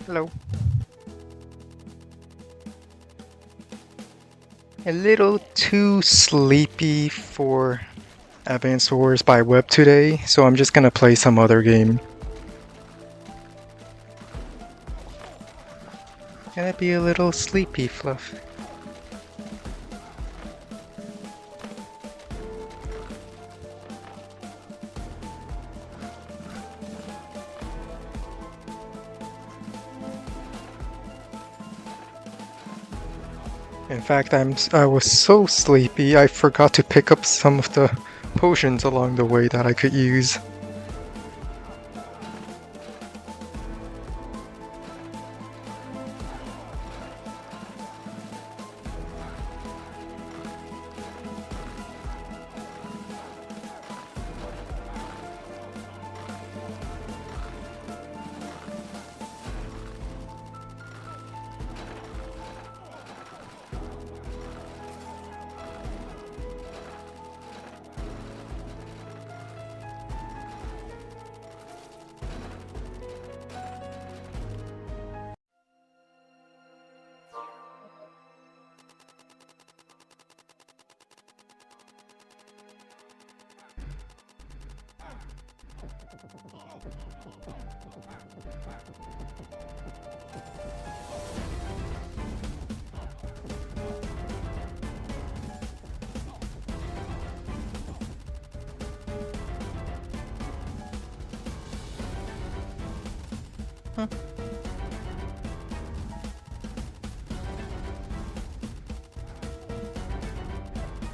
Hello. A little too sleepy for Advanced Wars by Web today, so I'm just gonna play some other game. Gonna be a little sleepy, Fluff. In fact, I was so sleepy I forgot to pick up some of the potions along the way that I could use.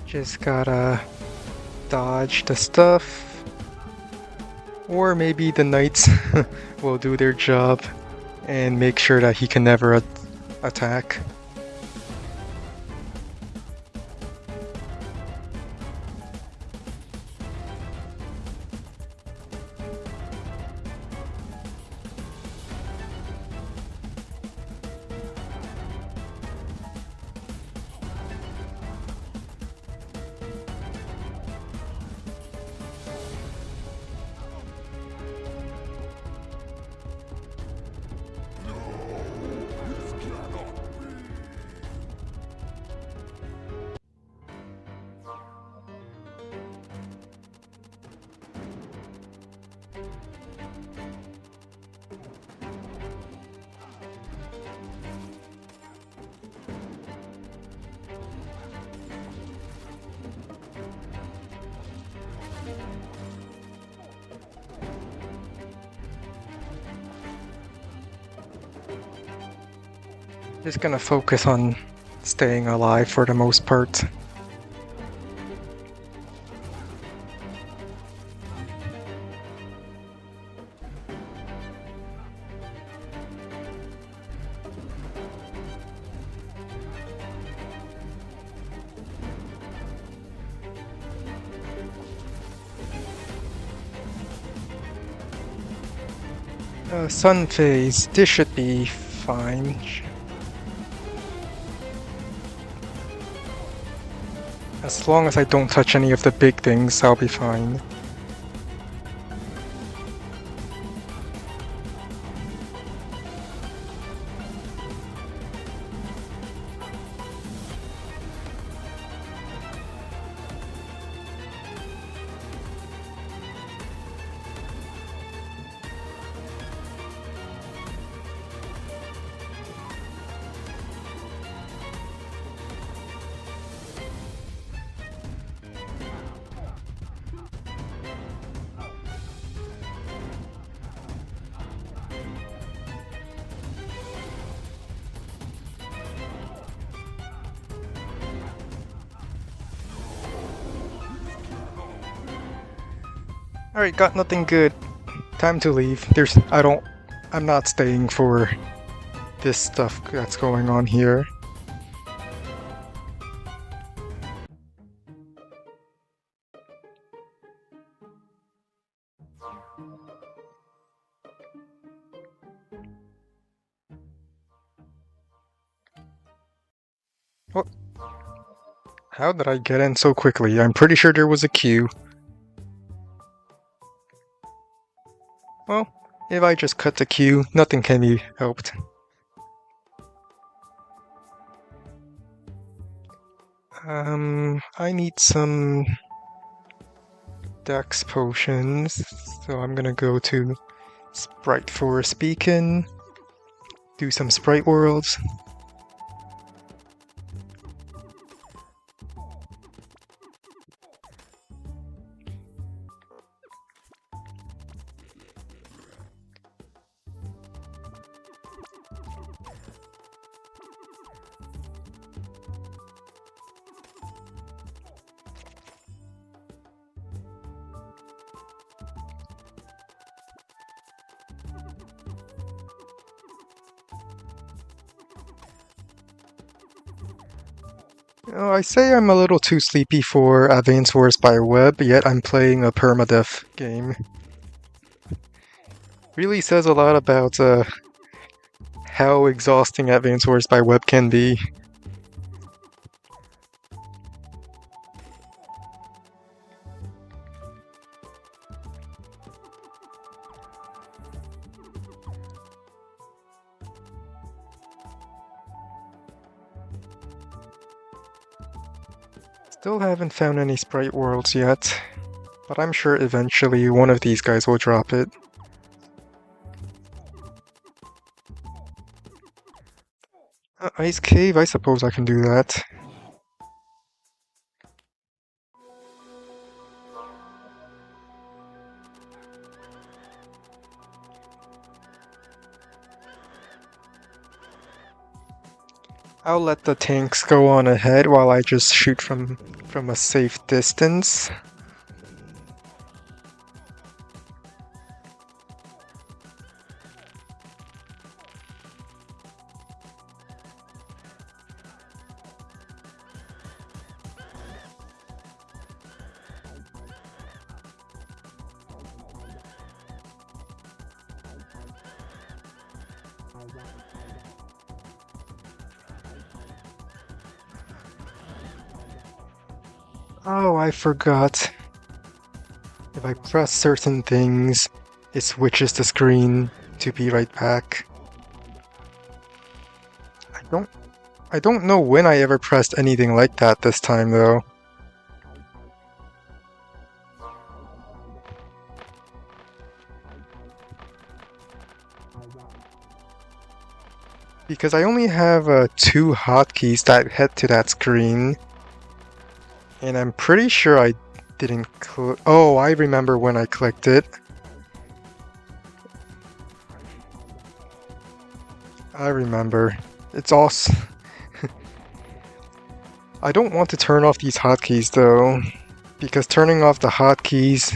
Just gotta dodge the stuff, or maybe the knights will do their job and make sure that he can never attack. Just gonna focus on staying alive for the most part. Sun phase, this should be fine. As long as I don't touch any of the big things, I'll be fine. Alright, got nothing good. Time to leave. I'm not staying for this stuff that's going on here. What? How did I get in so quickly? I'm pretty sure there was a queue. Well, if I just cut the queue, nothing can be helped. I need some Dex potions, so I'm gonna go to Sprite Forest Beacon, do some Sprite Worlds. Oh, I say I'm a little too sleepy for Advance Wars by Web, yet I'm playing a permadeath game. Really says a lot about how exhausting Advance Wars by Web can be. Still haven't found any Sprite Worlds yet, but I'm sure eventually one of these guys will drop it. Ice Cave, I suppose I can do that. I'll let the tanks go on ahead while I just shoot from a safe distance. Oh, I forgot. If I press certain things, it switches the screen to be right back. I don't know when I ever pressed anything like that this time though. Because I only have 2 hotkeys that head to that screen. And I'm pretty sure I didn't oh, I remember when I clicked it. I remember. It's also... I don't want to turn off these hotkeys though, because turning off the hotkeys...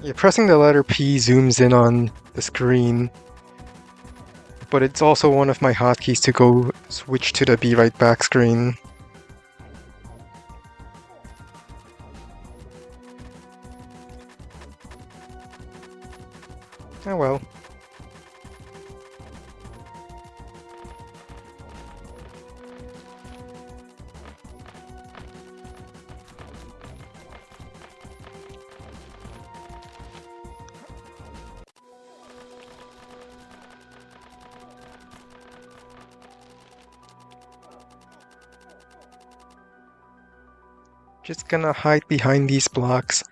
Yeah, pressing the letter P zooms in on the screen, but it's also one of my hotkeys to go switch to the Be Right Back screen. Oh well. Just gonna hide behind these blocks.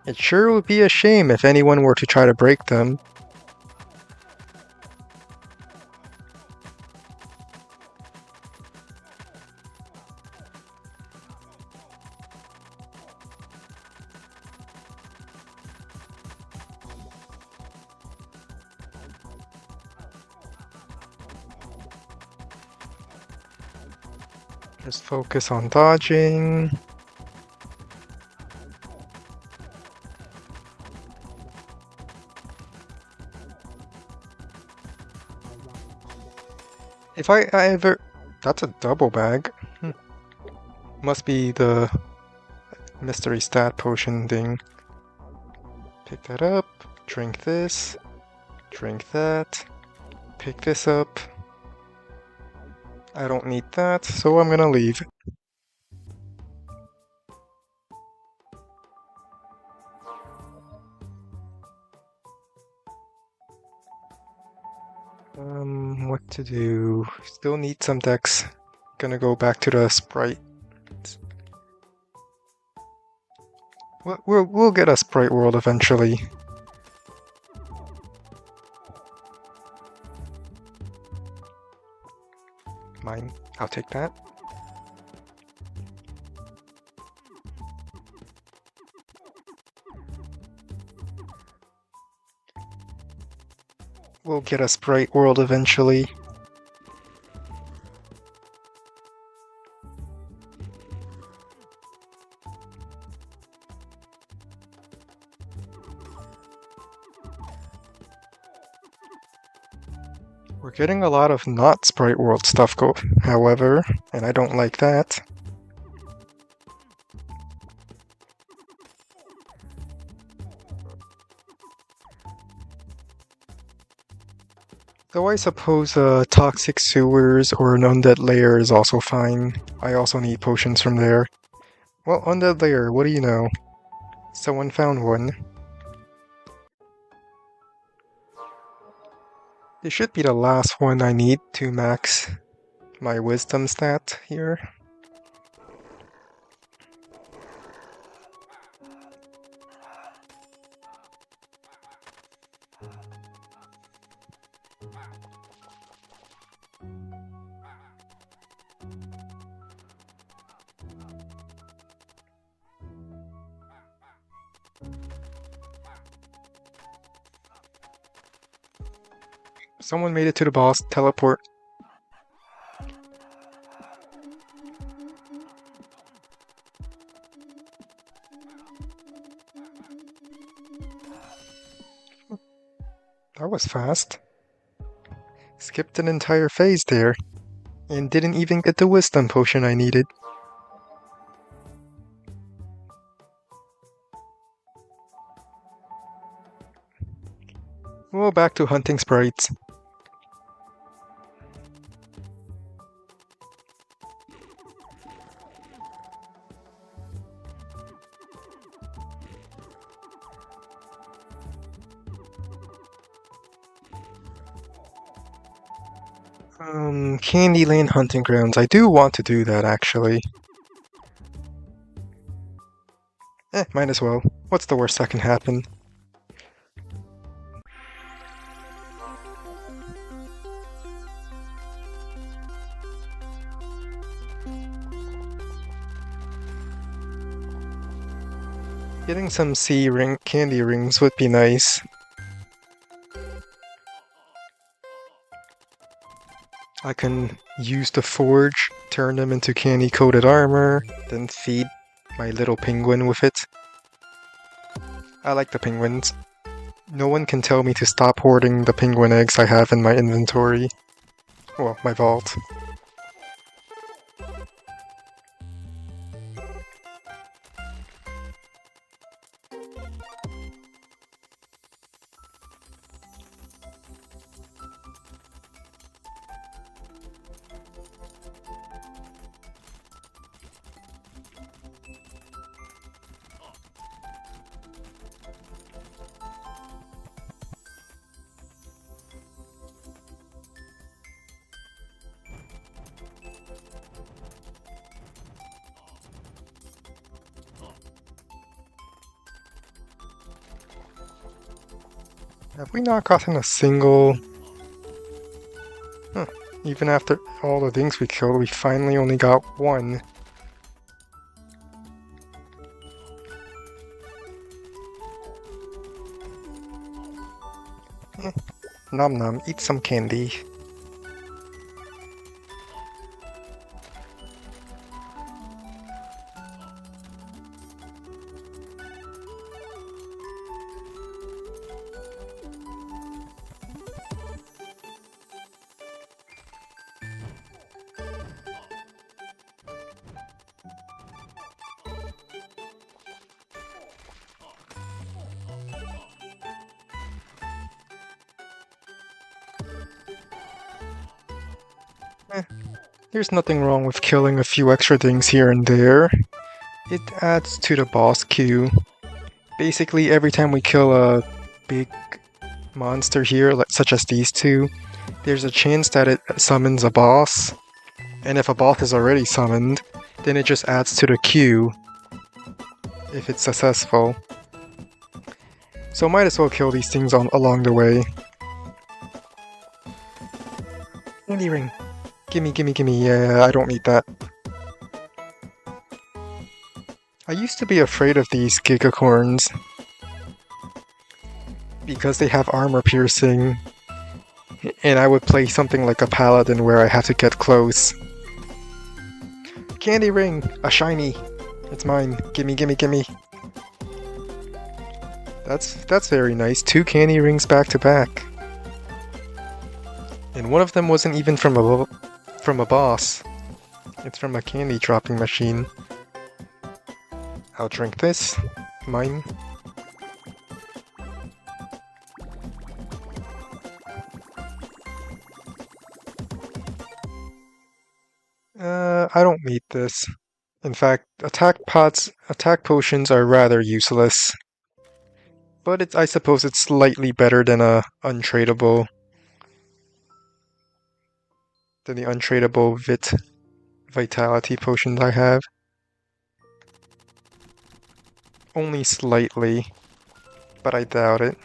It sure would be a shame if anyone were to try to break them. Just focus on dodging. If I ever... That's a double bag. Must be the mystery stat potion thing. Pick that up, drink this, drink that, pick this up. I don't need that, so I'm gonna leave. What to do? Still need some decks. Gonna go back to the sprite. We'll get a sprite world eventually. Mine. I'll take that. We'll get a sprite world eventually. We're getting a lot of not sprite world stuff, however, and I don't like that. Though I suppose toxic sewers or an undead lair is also fine. I also need potions from there. Well, undead lair, what do you know? Someone found one. This should be the last one I need to max my wisdom stat here. Someone made it to the boss. Teleport. That was fast. Skipped an entire phase there. And didn't even get the wisdom potion I needed. Well, back to hunting sprites. Candyland Hunting Grounds. I do want to do that, actually. Might as well. What's the worst that can happen? Getting some candy rings would be nice. I can use the forge, turn them into candy-coated armor, then feed my little penguin with it. I like the penguins. No one can tell me to stop hoarding the penguin eggs I have in my inventory. Well, my vault. Have we not gotten a single... Huh. Even after all the things we killed, we finally only got one. Nom nom, eat some candy. There's nothing wrong with killing a few extra things here and there. It adds to the boss queue. Basically, every time we kill a big monster here, such as these two, there's a chance that it summons a boss. And if a boss is already summoned, then it just adds to the queue if it's successful. So might as well kill these things along the way. Candy ring! Gimme, gimme, gimme, yeah, I don't need that. I used to be afraid of these gigacorns because they have armor piercing, and I would play something like a paladin where I have to get close. Candy ring! A shiny! It's mine. Gimme, gimme, gimme. That's very nice. 2 candy rings back to back. And one of them wasn't even from a boss. It's from a candy dropping machine. I'll drink this. Mine. I don't need this. In fact, attack potions are rather useless. But I suppose it's slightly better than the untradeable vitality potions I have. Only slightly, but I doubt it.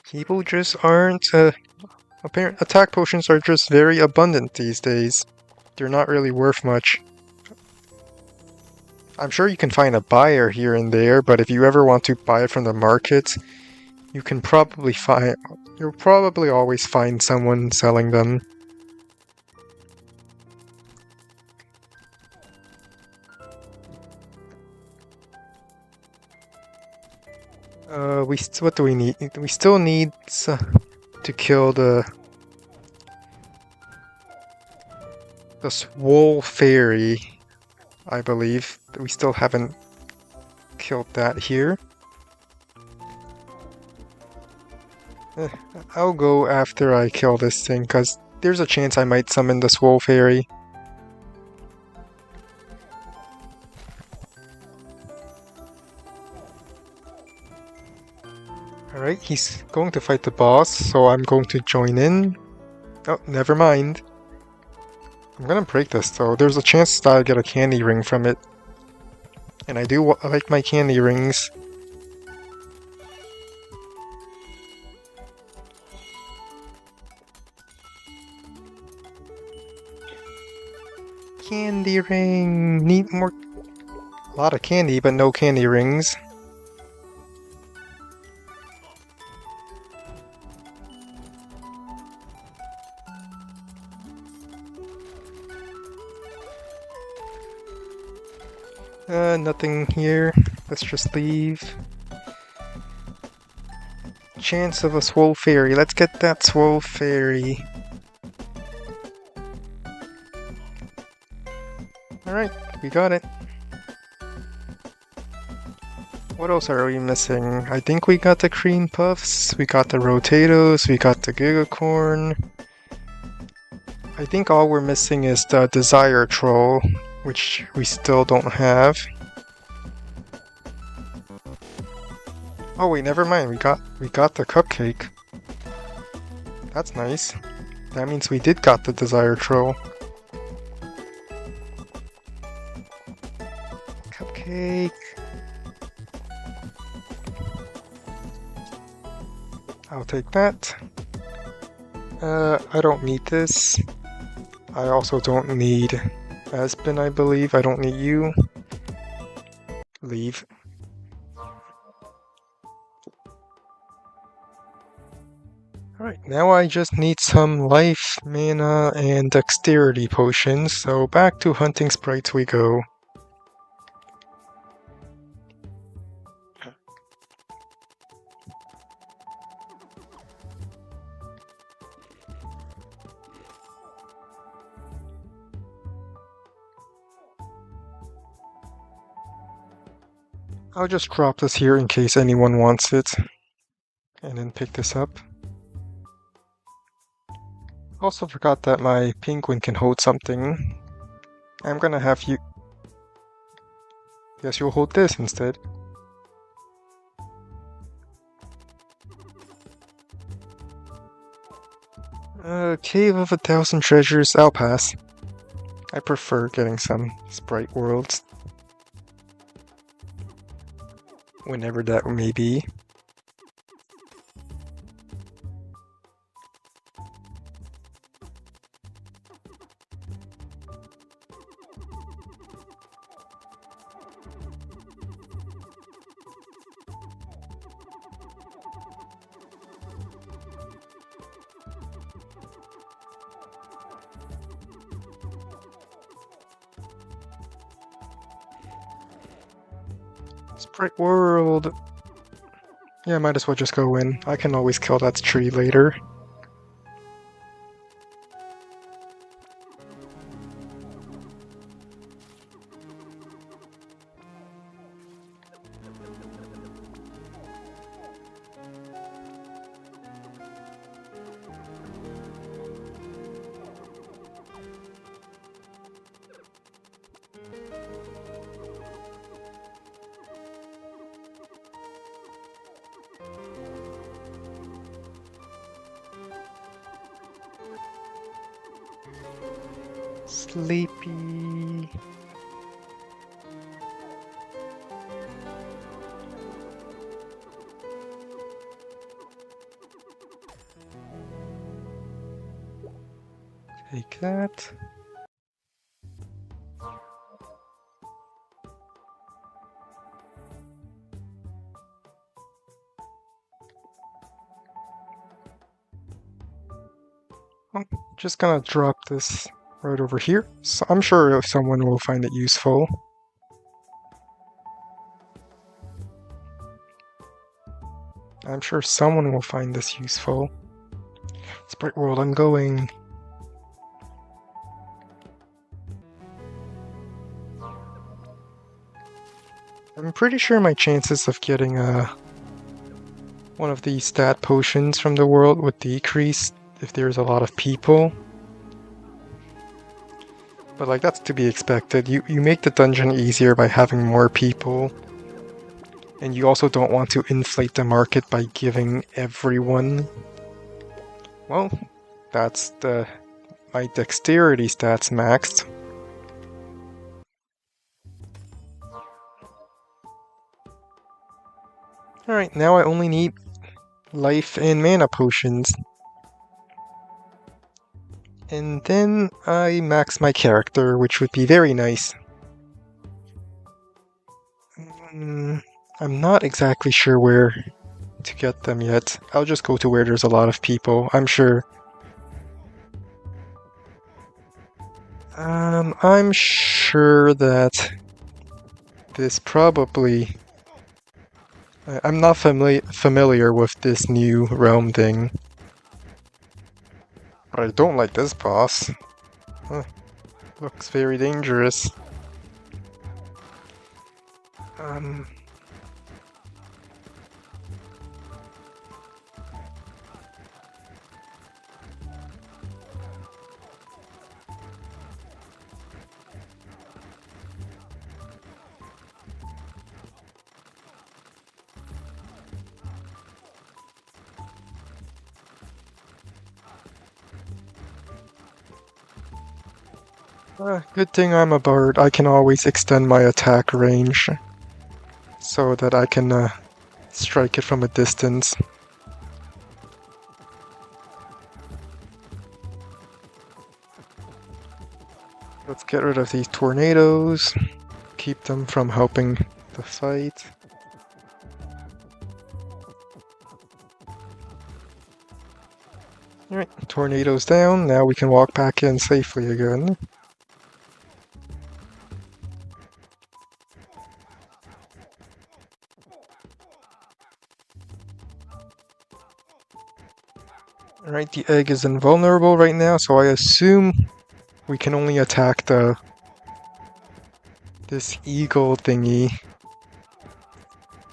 People just aren't, attack potions are just very abundant these days. They're not really worth much. I'm sure you can find a buyer here and there, but if you ever want to buy it from the market, you'll probably always find someone selling them. What do we need? We still need to kill the Swole Fairy, I believe. We still haven't killed that here. I'll go after I kill this thing, because there's a chance I might summon the Swole Fairy. Alright, he's going to fight the boss, so I'm going to join in. Oh, never mind. I'm gonna break this though. There's a chance that I get a candy ring from it. And I do like my candy rings. Candy ring! Need more... A lot of candy, but no candy rings. Nothing here. Let's just leave. Chance of a Swole Fairy. Let's get that Swole Fairy. Alright, we got it. What else are we missing? I think we got the Cream Puffs, we got the Rotatos, we got the Gigacorn. I think all we're missing is the Desire Troll, which we still don't have. Oh wait, never mind. We got the cupcake. That's nice. That means we did got the Desire Troll. Cupcake. I'll take that. I don't need this. I also don't need Aspen, I believe. I don't need you. Leave. Alright, now I just need some life, mana, and dexterity potions, so back to hunting sprites we go. I'll just drop this here in case anyone wants it. and then pick this up. Also forgot that my penguin can hold something. I'm gonna have you... Guess you'll hold this instead. Cave of 1,000 treasures, I'll pass. I prefer getting some sprite worlds. Whenever that may be. Sprite world! Yeah, might as well just go in. I can always kill that tree later. Sleepy. Take that. I'm just gonna drop this right over here. So I'm sure someone will find it useful. I'm sure someone will find this useful. Sprite world, I'm going. I'm pretty sure my chances of getting one of these stat potions from the world would decrease if there's a lot of people. But like, that's to be expected. You make the dungeon easier by having more people. And you also don't want to inflate the market by giving everyone... Well, that's my dexterity stats maxed. Alright, now I only need life and mana potions. And then I max my character, which would be very nice. I'm not exactly sure where to get them yet. I'll just go to where there's a lot of people, I'm sure. I'm sure that this probably... I'm not familiar with this new realm thing. But I don't like this boss. Looks very dangerous. Good thing I'm a bard. I can always extend my attack range so that I can strike it from a distance. Let's get rid of these tornadoes, keep them from helping the fight. Alright, tornadoes down, now we can walk back in safely again. Alright, the egg is invulnerable right now, so I assume we can only attack this eagle thingy.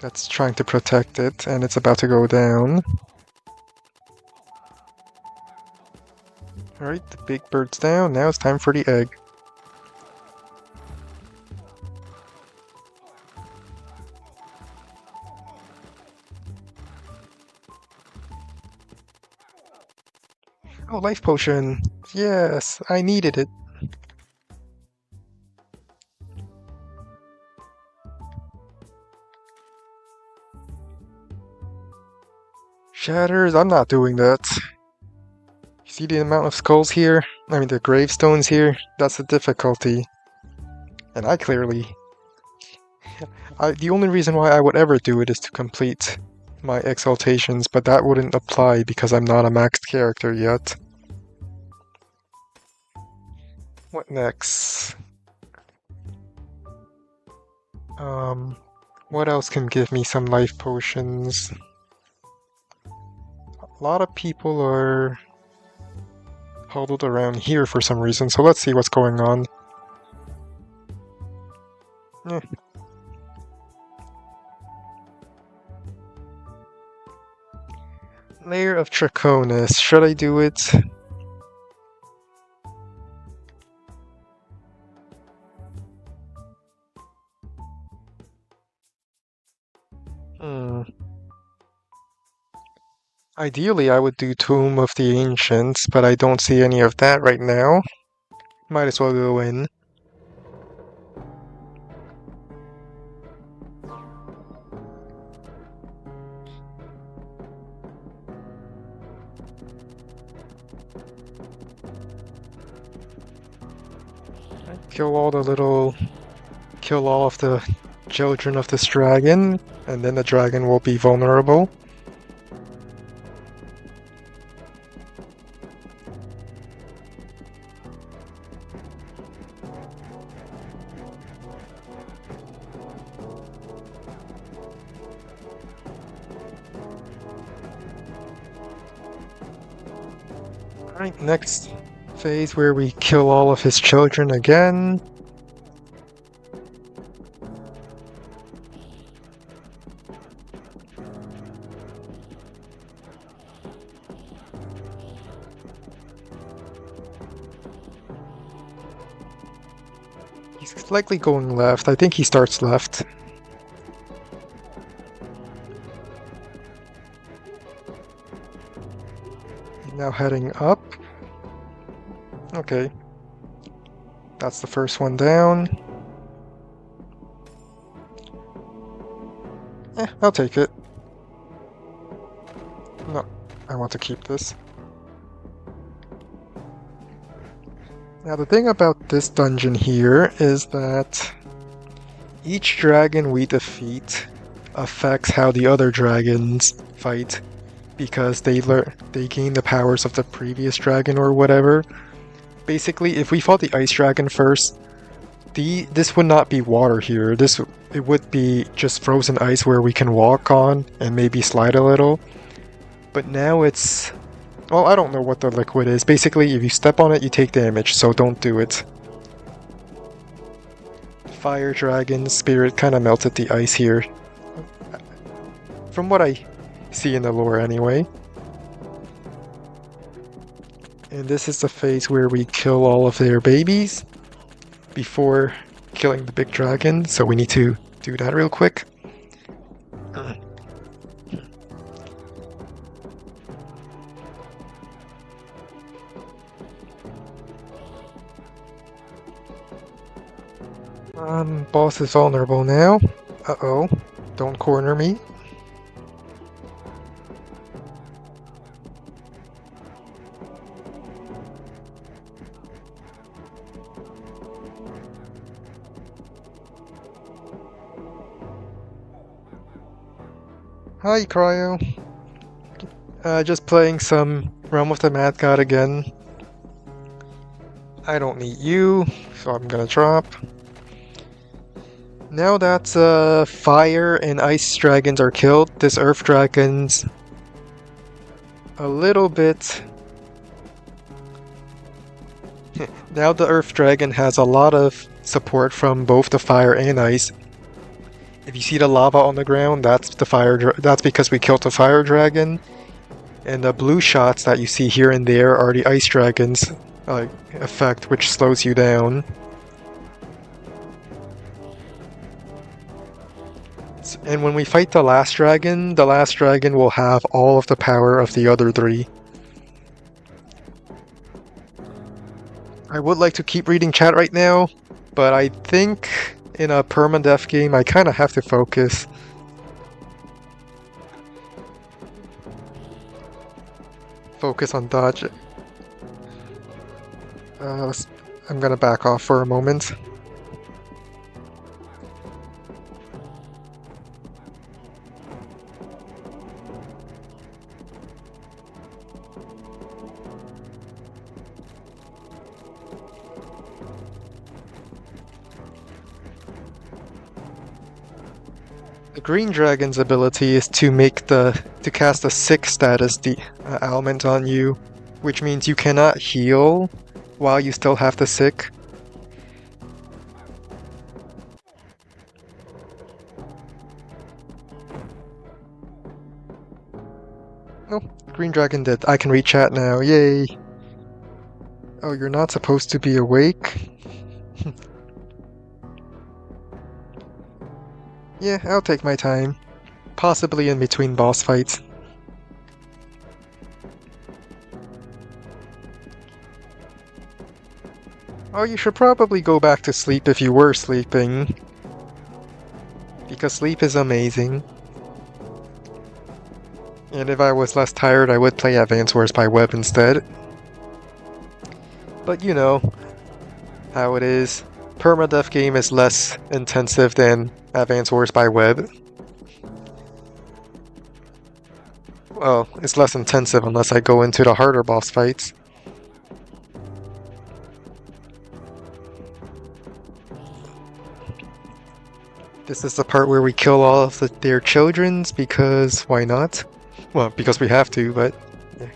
that's trying to protect it, and it's about to go down. Alright, the big bird's down. Now it's time for the egg. Oh, life potion! Yes, I needed it. Shatters, I'm not doing that. You see the amount of skulls here? I mean, the gravestones here? That's the difficulty. And I clearly... the only reason why I would ever do it is to complete my exaltations, but that wouldn't apply because I'm not a maxed character yet. What next? What else can give me some life potions? A lot of people are huddled around here for some reason, so let's see what's going on. Layer of Trichonis, should I do it? Ideally, I would do Tomb of the Ancients, but I don't see any of that right now. Might as well go in. Kill all of the children of this dragon, and then the dragon will be vulnerable. Alright, next phase where we kill all of his children again. He's likely going left. I think he starts left. He's now heading up. Okay. That's the first one down. I'll take it. No, I want to keep this. Now the thing about this dungeon here is that each dragon we defeat affects how the other dragons fight, because they gain the powers of the previous dragon or whatever. Basically, if we fought the ice dragon first, this would not be water here. It would be just frozen ice where we can walk on and maybe slide a little. But now it's... well, I don't know what the liquid is. Basically, if you step on it, you take damage, so don't do it. Fire dragon spirit kind of melted the ice here. From what I see in the lore anyway. And this is the phase where we kill all of their babies before killing the big dragon, so we need to do that real quick. Boss is vulnerable now. Uh-oh. Don't corner me. Hi, Cryo. Just playing some Realm of the Mad God again. I don't need you, so I'm gonna drop. Now that fire and ice dragons are killed, this earth dragon's a little bit... now the earth dragon has a lot of support from both the fire and ice. If you see the lava on the ground, that's that's because we killed the fire dragon. And the blue shots that you see here and there are the ice dragon's effect, which slows you down. And when we fight the last dragon will have all of the power of the other three. I would like to keep reading chat right now, but I think in a permadeath game I kind of have to focus. Focus on dodge. I'm gonna back off for a moment. The green dragon's ability is to cast a sick status ailment on you, which means you cannot heal while you still have the sick. Oh, green dragon dead. I can read chat now. Yay! Oh, you're not supposed to be awake? Yeah, I'll take my time. Possibly in between boss fights. Oh, you should probably go back to sleep if you were sleeping. Because sleep is amazing. And if I was less tired, I would play Advance Wars by Web instead. But you know how it is. Permadeath game is less intensive than Advance Wars by Web. Well, it's less intensive unless I go into the harder boss fights. This is the part where we kill all of their childrens, because why not? Well, because we have to, but yeah.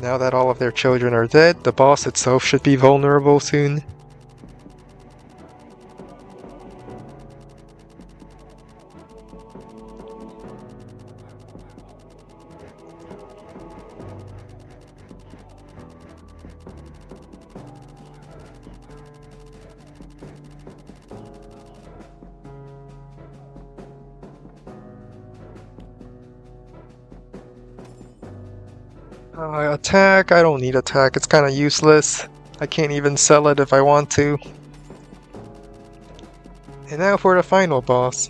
Now that all of their children are dead, the boss itself should be vulnerable soon. Attack? I don't need attack, it's kinda useless. I can't even sell it if I want to. And now for the final boss.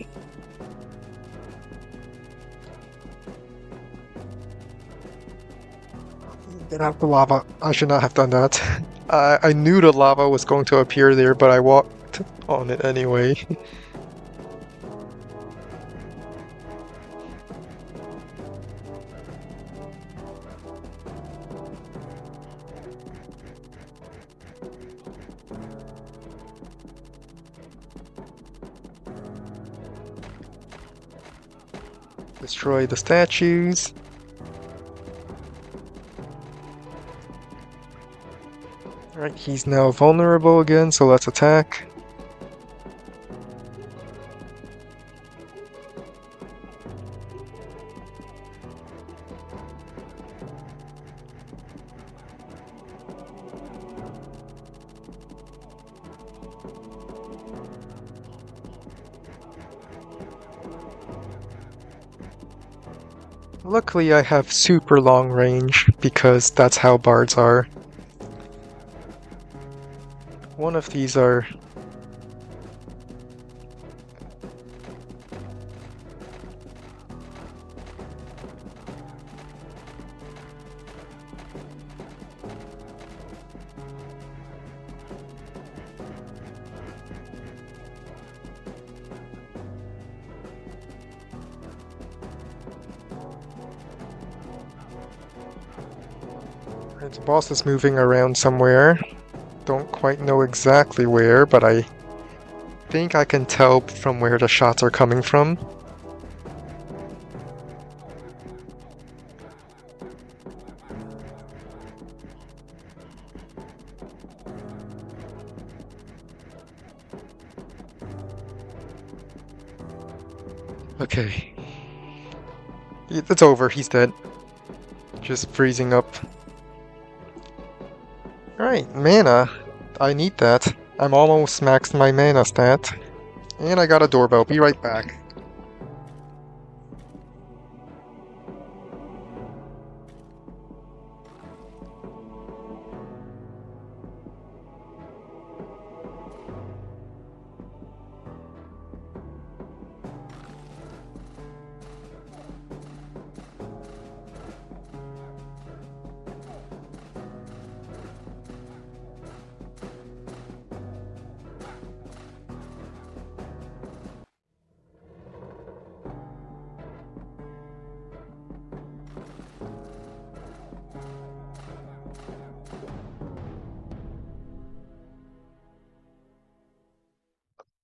Get out the lava. I should not have done that. I knew the lava was going to appear there, but I walked on it anyway. Destroy the statues. Alright, he's now vulnerable again, so let's attack. Luckily I have super long range, because that's how bards are. One of these are... The boss is moving around somewhere. Don't quite know exactly where, but I think I can tell from where the shots are coming from. Okay. It's over, he's dead. Just freezing up. Alright, mana. I need that. I'm almost maxed my mana stat. And I got a doorbell. Be right back.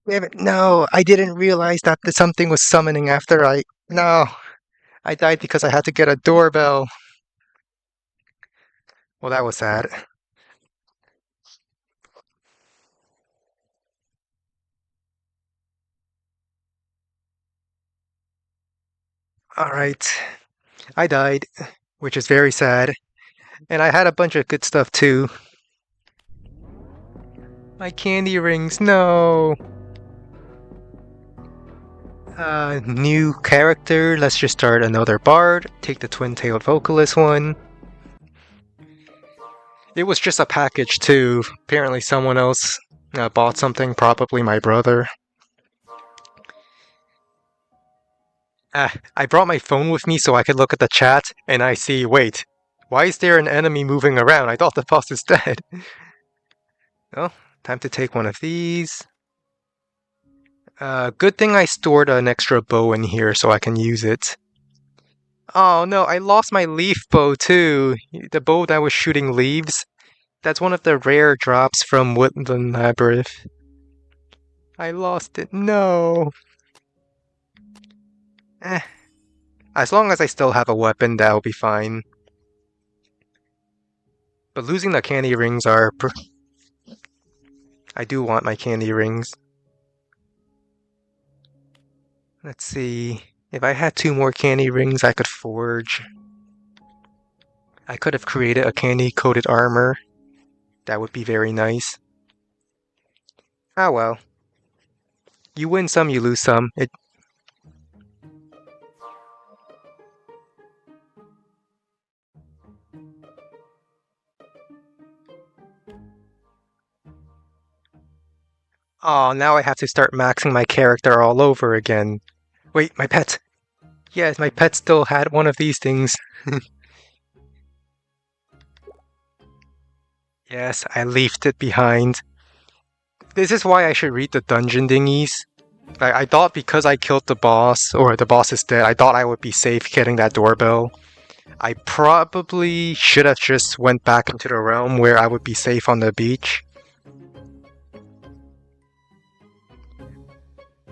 Damn it, no, I didn't realize that something was summoning after I... No, I died because I had to get a doorbell. Well, that was sad. Alright, I died, which is very sad. And I had a bunch of good stuff too. My candy rings, no! New character, let's just start another bard. Take the twin-tailed vocalist one. It was just a package too. Apparently someone else bought something, probably my brother. I brought my phone with me so I could look at the chat, and I see, wait, why is there an enemy moving around? I thought the boss is dead. Well, time to take one of these. Good thing I stored an extra bow in here so I can use it. Oh no, I lost my leaf bow too. The bow that was shooting leaves. That's one of the rare drops from Woodland Labyrinth. I lost it, no. As long as I still have a weapon, that'll be fine. But losing the candy rings are... I do want my candy rings. Let's see... If I had 2 more candy rings, I could forge. I could have created a candy-coated armor. That would be very nice. Ah well. You win some, you lose some. Oh, now I have to start maxing my character all over again. Wait, my pet! Yes, my pet still had one of these things. Yes, I left it behind. This is why I should read the dungeon dingies. I thought because I killed the boss, or the boss is dead, I thought I would be safe getting that doorbell. I probably should have just went back into the realm where I would be safe on the beach.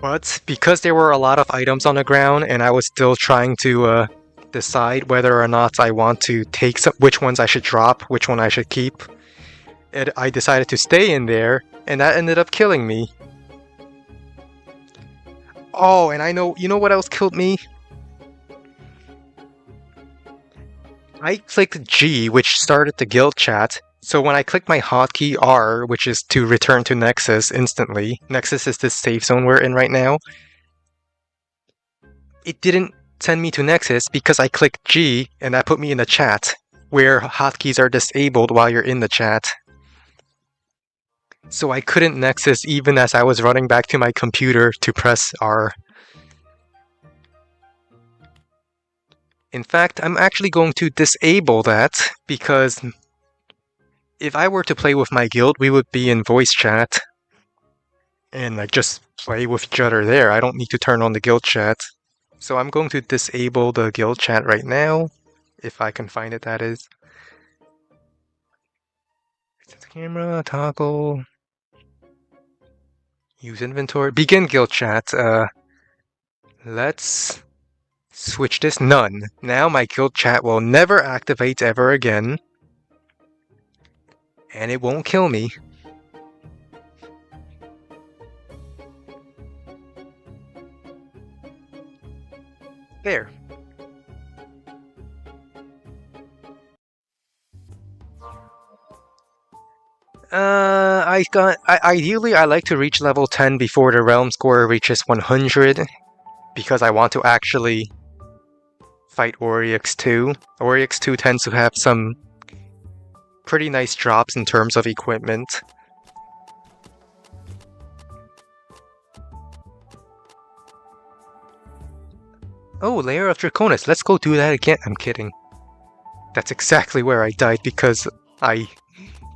But because there were a lot of items on the ground and I was still trying to decide whether or not I want to take which ones I should drop, which one I should keep, I decided to stay in there, and that ended up killing me. Oh, and you know what else killed me? I clicked G, which started the guild chat, so when I click my hotkey R, which is to return to Nexus instantly, Nexus is this safe zone we're in right now, it didn't send me to Nexus because I clicked G and that put me in the chat, where hotkeys are disabled while you're in the chat. So I couldn't Nexus even as I was running back to my computer to press R. In fact, I'm actually going to disable that, because if I were to play with my guild, we would be in voice chat. And like just play with each other there. I don't need to turn on the guild chat. So I'm going to disable the guild chat right now. If I can find it, that is. Camera, toggle. Use inventory. Begin guild chat. Let's switch this none. Now my guild chat will never activate ever again. And it won't kill me. There. Ideally, I like to reach level 10 before the realm score reaches 100, because I want to actually fight Oryx 2. Oryx 2 tends to have some pretty nice drops in terms of equipment. Oh, Lair of Draconis, let's go do that again. I'm kidding. That's exactly where I died because I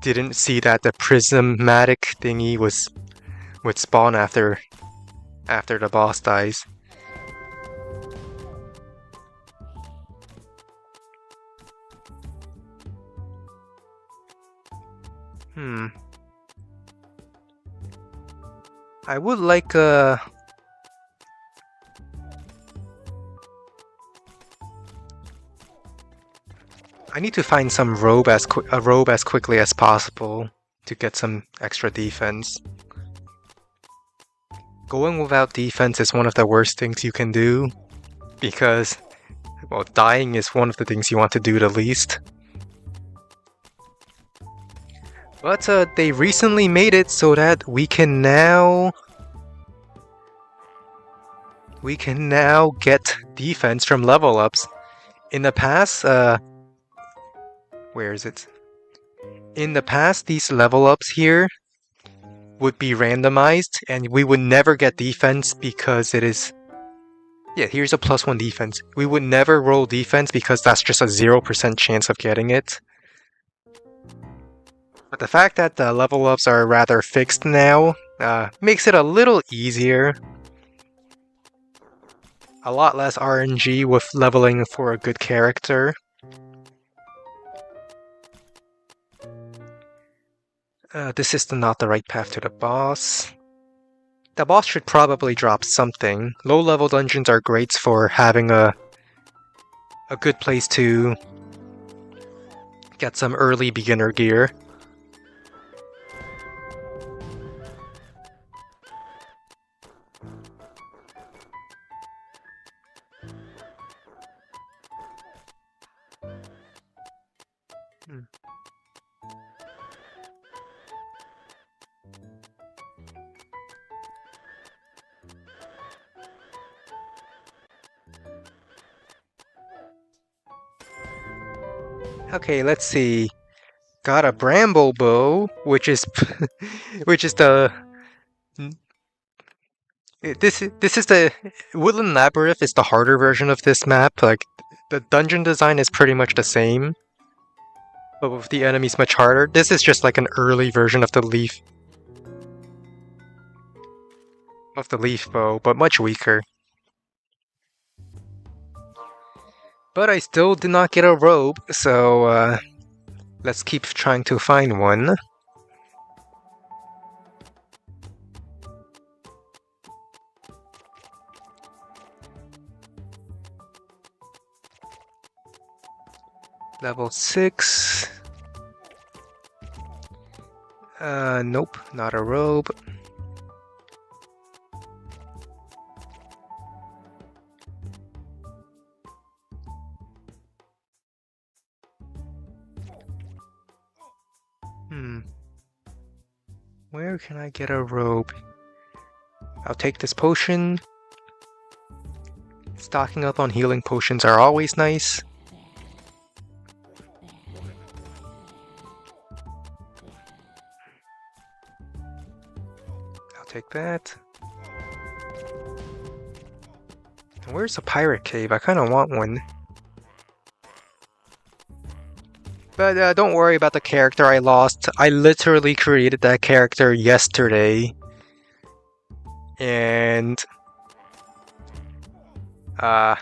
didn't see that the prismatic thingy would spawn after the boss dies. I would like I need to find some a robe as quickly as possible to get some extra defense. Going without defense is one of the worst things you can do, because, well, dying is one of the things you want to do the least. But they recently made it so that we can now get defense from level ups. In the past, where is it? In the past, these level ups here would be randomized, and we would never get defense because it is... Yeah, here's a +1 defense. We would never roll defense because that's just a 0% chance of getting it. But the fact that the level ups are rather fixed now makes it a little easier. A lot less RNG with leveling for a good character. This is not the right path to the boss. The boss should probably drop something. Low-level dungeons are great for having a good place to get some early beginner gear. Okay, let's see. Got a bramble bow, which is the this is the Woodland Labyrinth is the harder version of this map. Like, the dungeon design is pretty much the same, but with the enemies much harder. This is just like an early version of the leaf bow, but much weaker. But I still did not get a robe, so let's keep trying to find one. Level 6. Nope, not a robe. Where can I get a robe? I'll take this potion. Stocking up on healing potions are always nice. I'll take that. Where's a pirate cave? I kind of want one. But don't worry about the character I lost. I literally created that character yesterday. And... yeah,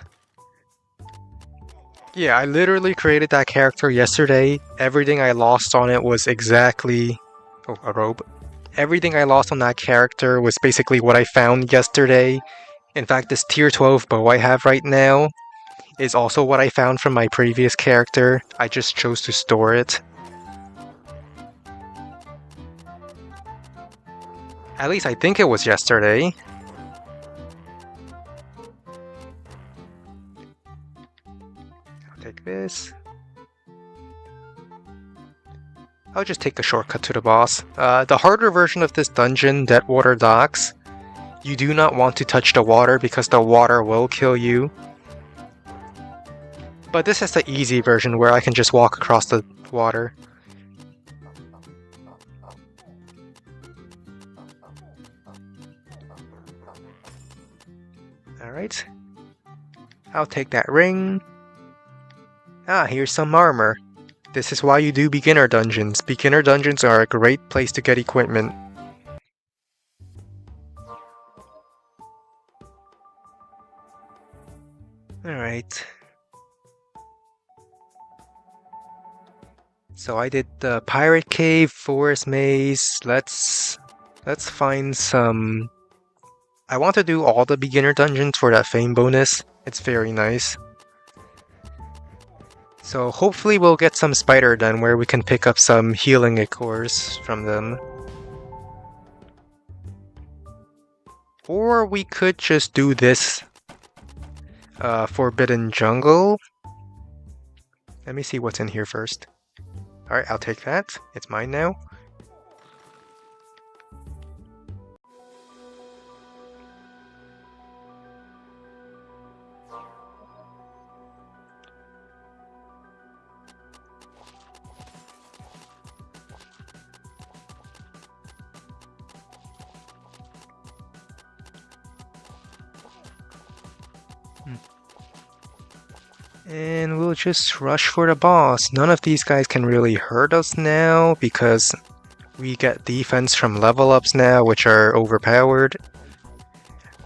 I literally created that character yesterday. Everything I lost on it was exactly... Oh, a robe. Everything I lost on that character was basically what I found yesterday. In fact, this tier 12 bow I have right now is also what I found from my previous character. I just chose to store it. At least I think it was yesterday. take this. I'll just take the shortcut to the boss. The harder version of this dungeon, Deadwater Docks, you do not want to touch the water because the water will kill you. But this is the easy version where I can just walk across the water. Alright. I'll take that ring. Ah, here's some armor. This is why you do beginner dungeons. Beginner dungeons are a great place to get equipment. Alright. So I did the Pirate Cave, Forest Maze. Let's find some... I want to do all the beginner dungeons for that fame bonus. It's very nice. So hopefully we'll get some spider done where we can pick up some healing ichors from them. Or we could just do this Forbidden Jungle. Let me see what's in here first. Alright, I'll take that. It's mine now. And we'll just rush for the boss. None of these guys can really hurt us now because we get defense from level ups now, which are overpowered.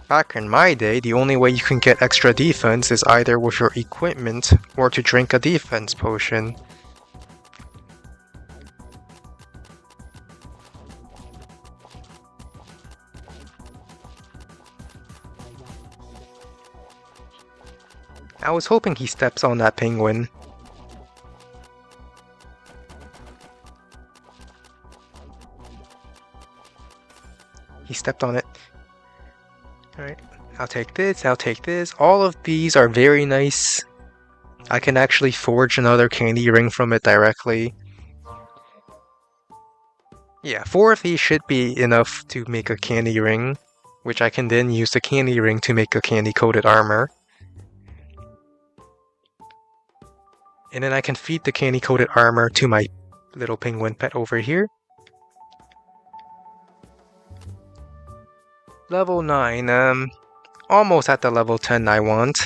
Back in my day, the only way you can get extra defense is either with your equipment or to drink a defense potion. I was hoping he steps on that penguin. He stepped on it. Alright, I'll take this, I'll take this. All of these are very nice. I can actually forge another candy ring from it directly. Yeah, 4 of these should be enough to make a candy ring, which I can then use the candy ring to make a candy-coated armor. And then I can feed the candy-coated armor to my little penguin pet over here. Level 9, almost at the level 10 I want.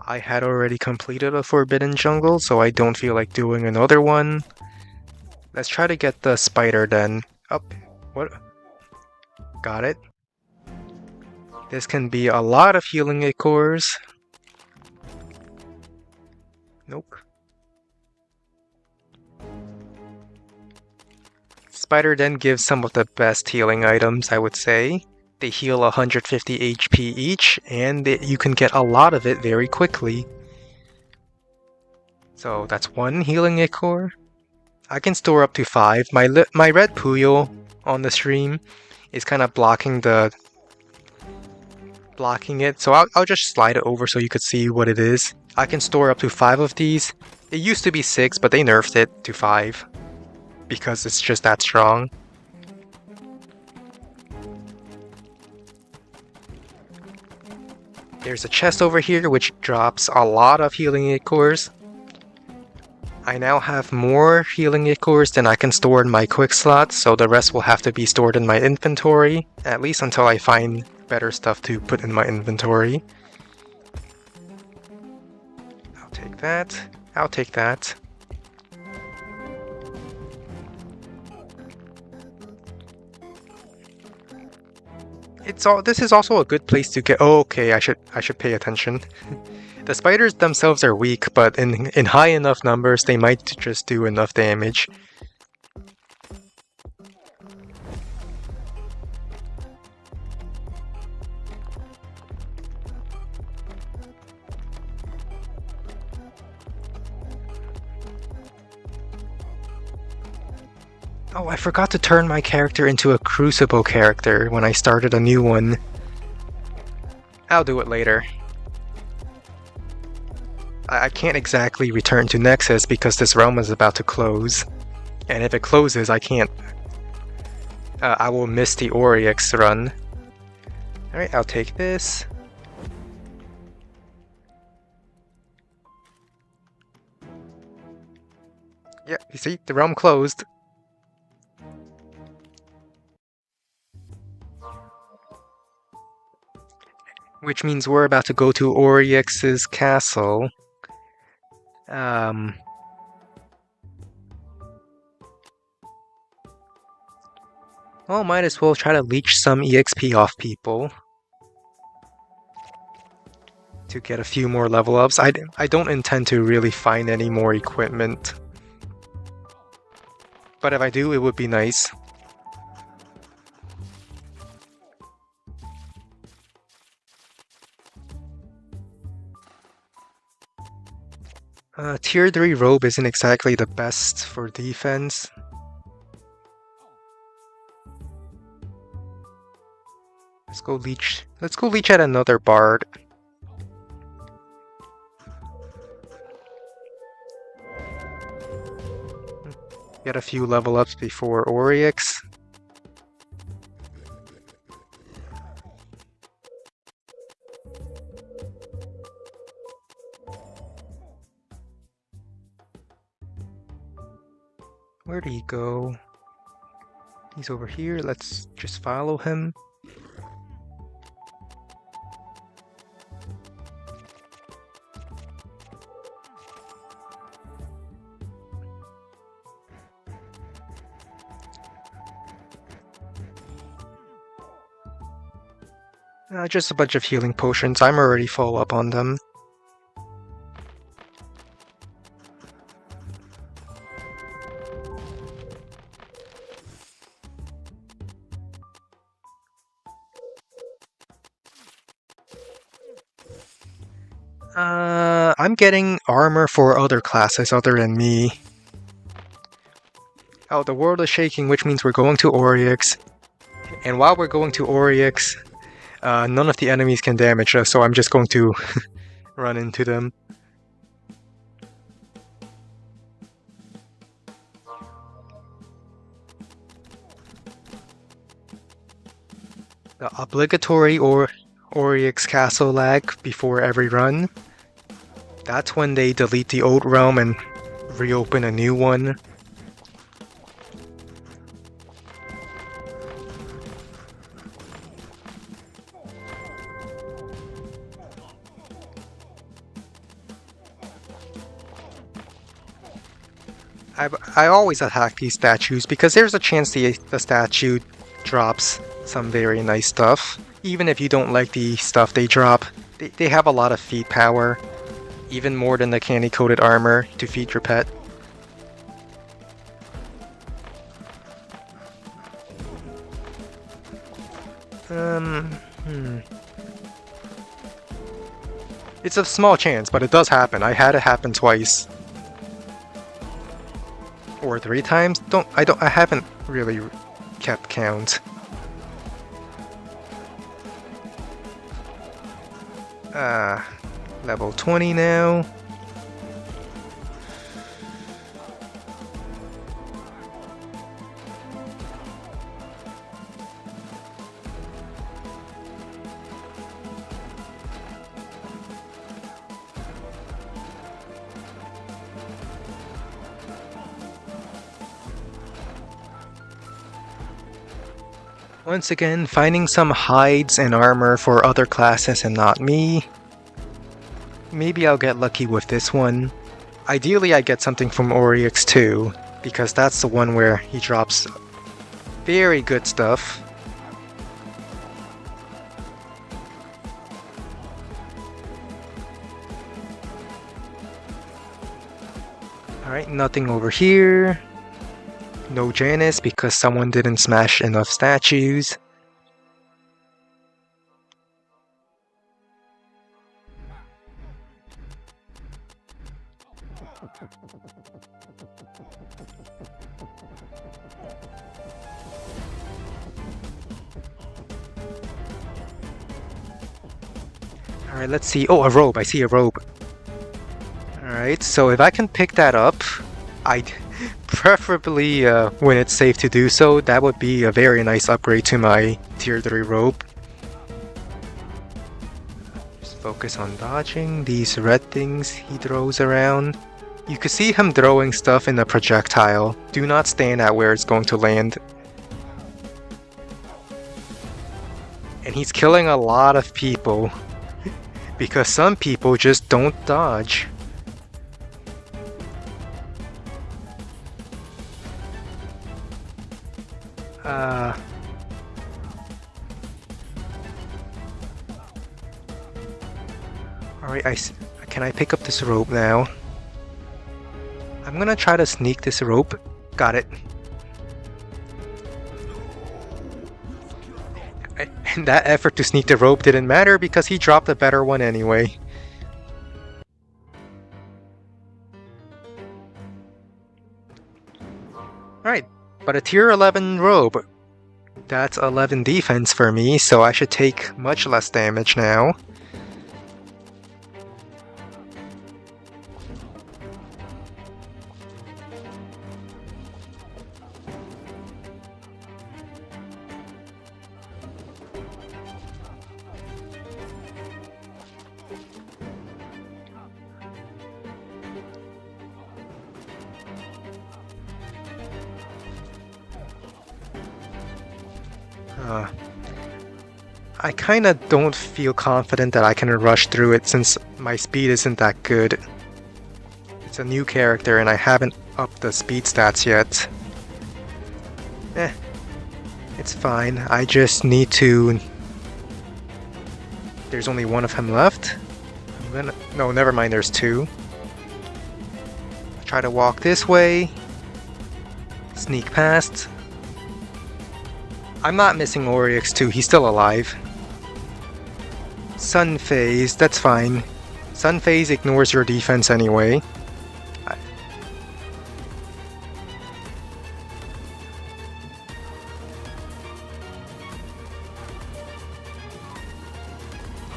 I had already completed a Forbidden Jungle, so I don't feel like doing another one. Let's try to get the spider then. Up. What? Got it. This can be a lot of healing ichors. Nope. Spider then gives some of the best healing items, I would say. They heal 150 HP each, and you can get a lot of it very quickly. So that's 1 healing ichor. I can store up to 5. My red Puyo on the stream is kind of blocking it, so I'll just slide it over so you could see what it is. I can store up to 5 of these. It used to be 6, but they nerfed it to 5 because it's just that strong. There's a chest over here which drops a lot of healing ichors. I now have more healing ichors than I can store in my quick slot, so the rest will have to be stored in my inventory, at least until I find better stuff to put in my inventory. I'll take that. I'll take that. This is also a good place to get. Oh, okay, I should pay attention. The spiders themselves are weak, but in high enough numbers, they might just do enough damage. Oh, I forgot to turn my character into a Crucible character when I started a new one. I'll do it later. I can't exactly return to Nexus because this realm is about to close. And if it closes, I can't... I will miss the Oryx run. Alright, I'll take this. Yeah, you see? The realm closed. Which means we're about to go to Oryx's castle. Well, might as well try to leech some EXP off people. To get a few more level ups. I don't intend to really find any more equipment. But if I do, it would be nice. Tier 3 robe isn't exactly the best for defense. Let's go leech at another bard. Get a few level ups before Oryx. Where'd he go? He's over here. Let's just follow him. Just a bunch of healing potions. I'm already full up on them. I'm getting armor for other classes other than me. Oh, the world is shaking, which means we're going to Oryx. And while we're going to Oryx, none of the enemies can damage us, so I'm just going to run into them. The obligatory Oryx castle lag before every run. That's when they delete the old realm and reopen a new one. I always attack these statues because there's a chance the statue drops some very nice stuff. Even if you don't like the stuff they drop, they have a lot of feat power. Even more than the candy-coated armor to feed your pet. It's a small chance, but it does happen. I had it happen twice. Or 3 times? I haven't really kept count. Level 20 now. Once again, finding some hides and armor for other classes and not me. Maybe I'll get lucky with this one. Ideally I get something from Oryx too, because that's the one where he drops very good stuff. Alright, nothing over here. No Janice because someone didn't smash enough statues. Alright, let's see. Oh, a robe. I see a robe. Alright, so if I can pick that up, I'd preferably when it's safe to do so, that would be a very nice upgrade to my tier 3 robe. Just focus on dodging these red things he throws around. You can see him throwing stuff in a projectile. Do not stand at where it's going to land. And he's killing a lot of people. Because some people just don't dodge. Alright, can I pick up this rope now? I'm gonna try to sneak this rope. Got it. And that effort to sneak the rope didn't matter because he dropped a better one anyway. Alright, but a tier 11 robe. That's 11 defense for me, so I should take much less damage now. I kinda don't feel confident that I can rush through it since my speed isn't that good. It's a new character and I haven't upped the speed stats yet. It's fine. I just need to... There's only one of him left? No, never mind, there's two. Try to walk this way. Sneak past. I'm not missing Oryx too, he's still alive. Sun Phase, that's fine. Sun Phase ignores your defense anyway. A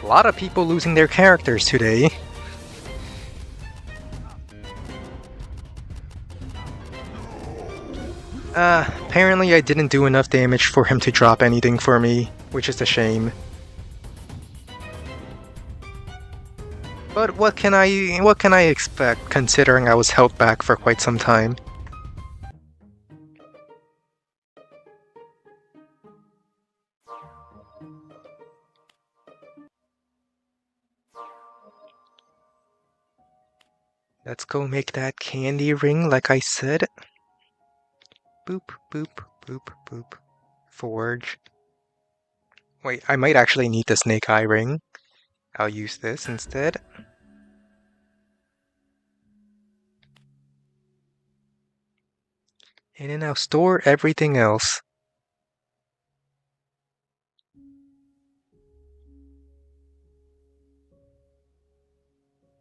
lot of people losing their characters today. Apparently I didn't do enough damage for him to drop anything for me, which is a shame. But what can I expect considering I was held back for quite some time? Let's go make that candy ring like I said. Boop, boop, boop, boop. Forge. Wait, I might actually need the snake eye ring. I'll use this instead. And then I'll store everything else.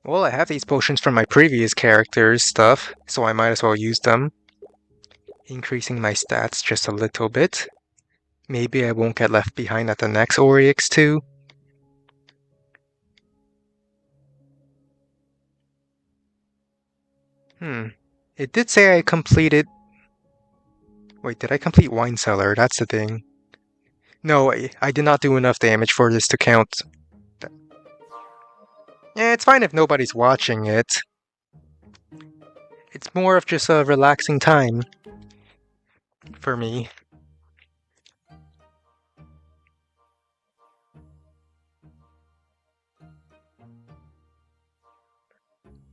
Well, I have these potions from my previous character's stuff, so I might as well use them. Increasing my stats just a little bit. Maybe I won't get left behind at the next Oryx too. It did say I completed... Wait, did I complete Wine Cellar? That's the thing. No, I did not do enough damage for this to count. Yeah, it's fine if nobody's watching it. It's more of just a relaxing time for me.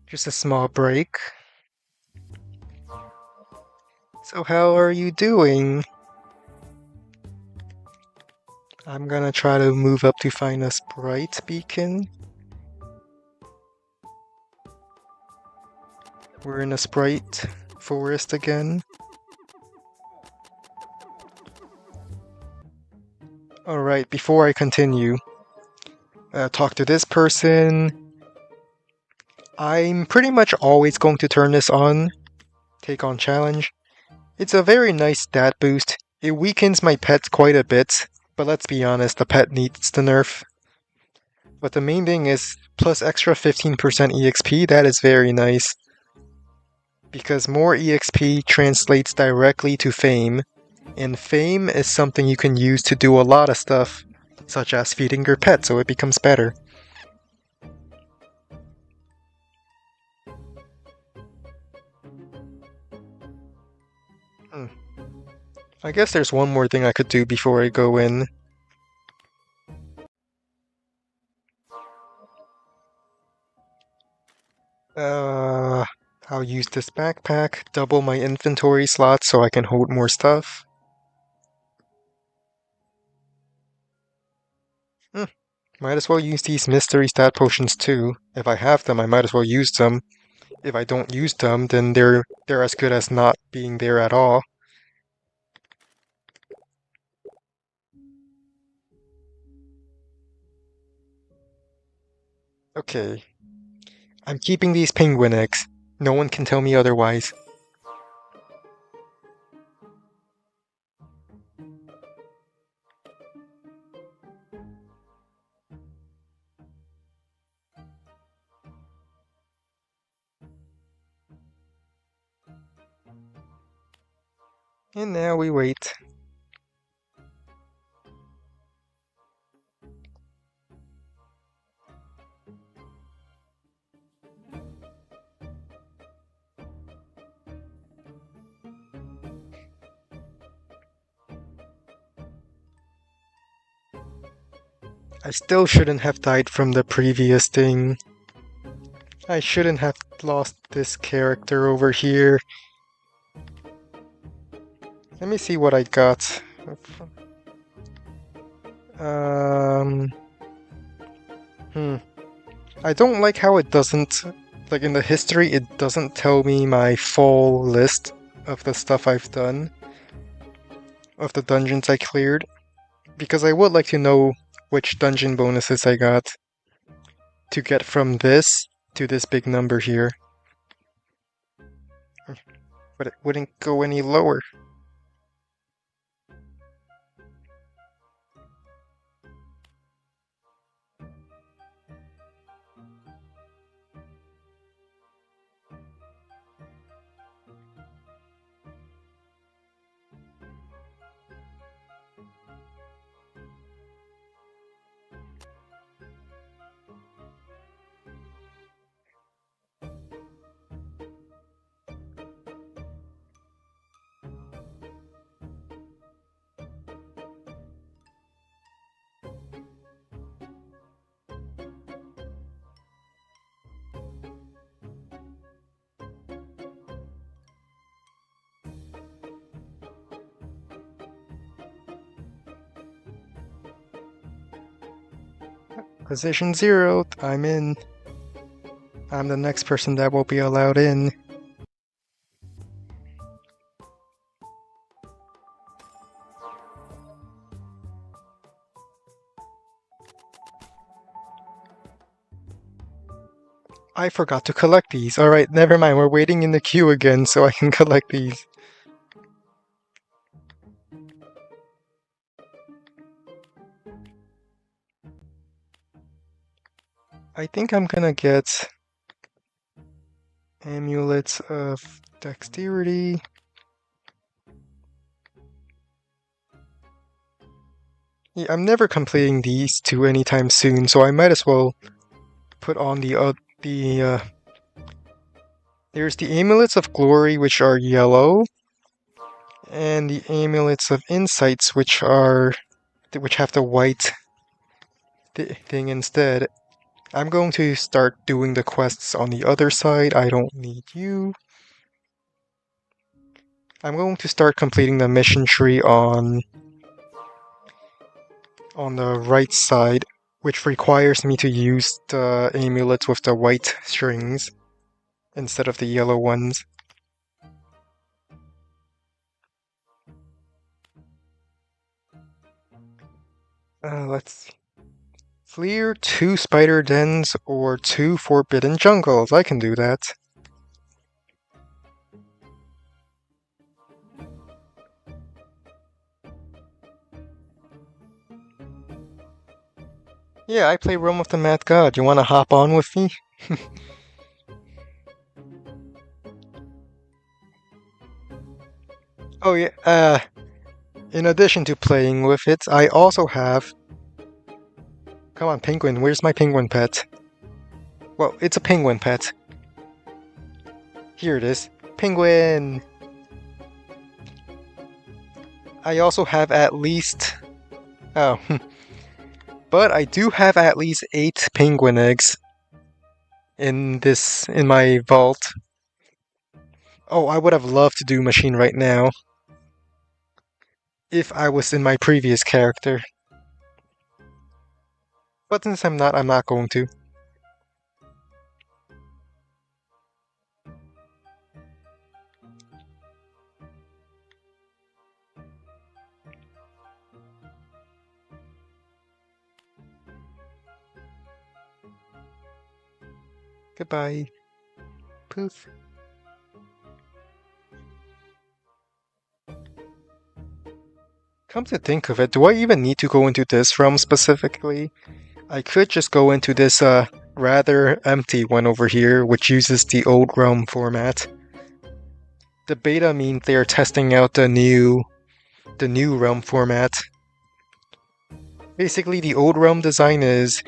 Just a small break. So how are you doing? I'm gonna try to move up to find a sprite beacon. We're in a sprite forest again. Alright, before I continue, talk to this person. I'm pretty much always going to turn this on. Take on challenge. It's a very nice stat boost. It weakens my pet quite a bit, but let's be honest, the pet needs the nerf. But the main thing is plus extra 15% EXP. That is very nice. Because more EXP translates directly to fame. And fame is something you can use to do a lot of stuff, such as feeding your pet so it becomes better. Hmm. I guess there's one more thing I could do before I go in. I'll use this backpack, double my inventory slots so I can hold more stuff. Might as well use these mystery stat potions too. If I have them, I might as well use them. If I don't use them, then they're as good as not being there at all. Okay, I'm keeping these penguin eggs. No one can tell me otherwise. And now we wait. I still shouldn't have died from the previous thing. I shouldn't have lost this character over here. Let me see what I got. Um... I don't like how it doesn't... Like in the history, it doesn't tell me my full list of the stuff I've done. Of the dungeons I cleared. Because I would like to know which dungeon bonuses I got to get from this to this big number here. But it wouldn't go any lower. Position 0, I'm in. I'm the next person that will be allowed in. I forgot to collect these. Alright, never mind, we're waiting in the queue again so I can collect these. I think I'm gonna get amulets of dexterity. Yeah, I'm never completing these two anytime soon, so I might as well put on there's the amulets of glory, which are yellow, and the amulets of insights, which have the white thing instead. I'm going to start doing the quests on the other side. I don't need you. I'm going to start completing the mission tree on the right side, which requires me to use the amulets with the white strings instead of the yellow ones. Let's see. Clear 2 spider dens or 2 forbidden jungles. I can do that. Yeah, I play Realm of the Mad God. You wanna hop on with me? Oh yeah, in addition to playing with it, I also have... Come on, penguin, where's my penguin pet? Well, it's a penguin pet. Here it is. Penguin! I also have at least... Oh, but I do have at least 8 penguin eggs in my vault. Oh, I would have loved to do machine right now if I was in my previous character. But since I'm not going to. Goodbye. Poof. Come to think of it, do I even need to go into this realm specifically? I could just go into this rather empty one over here, which uses the old realm format. The beta means they are testing out the new realm format. Basically, the old realm design is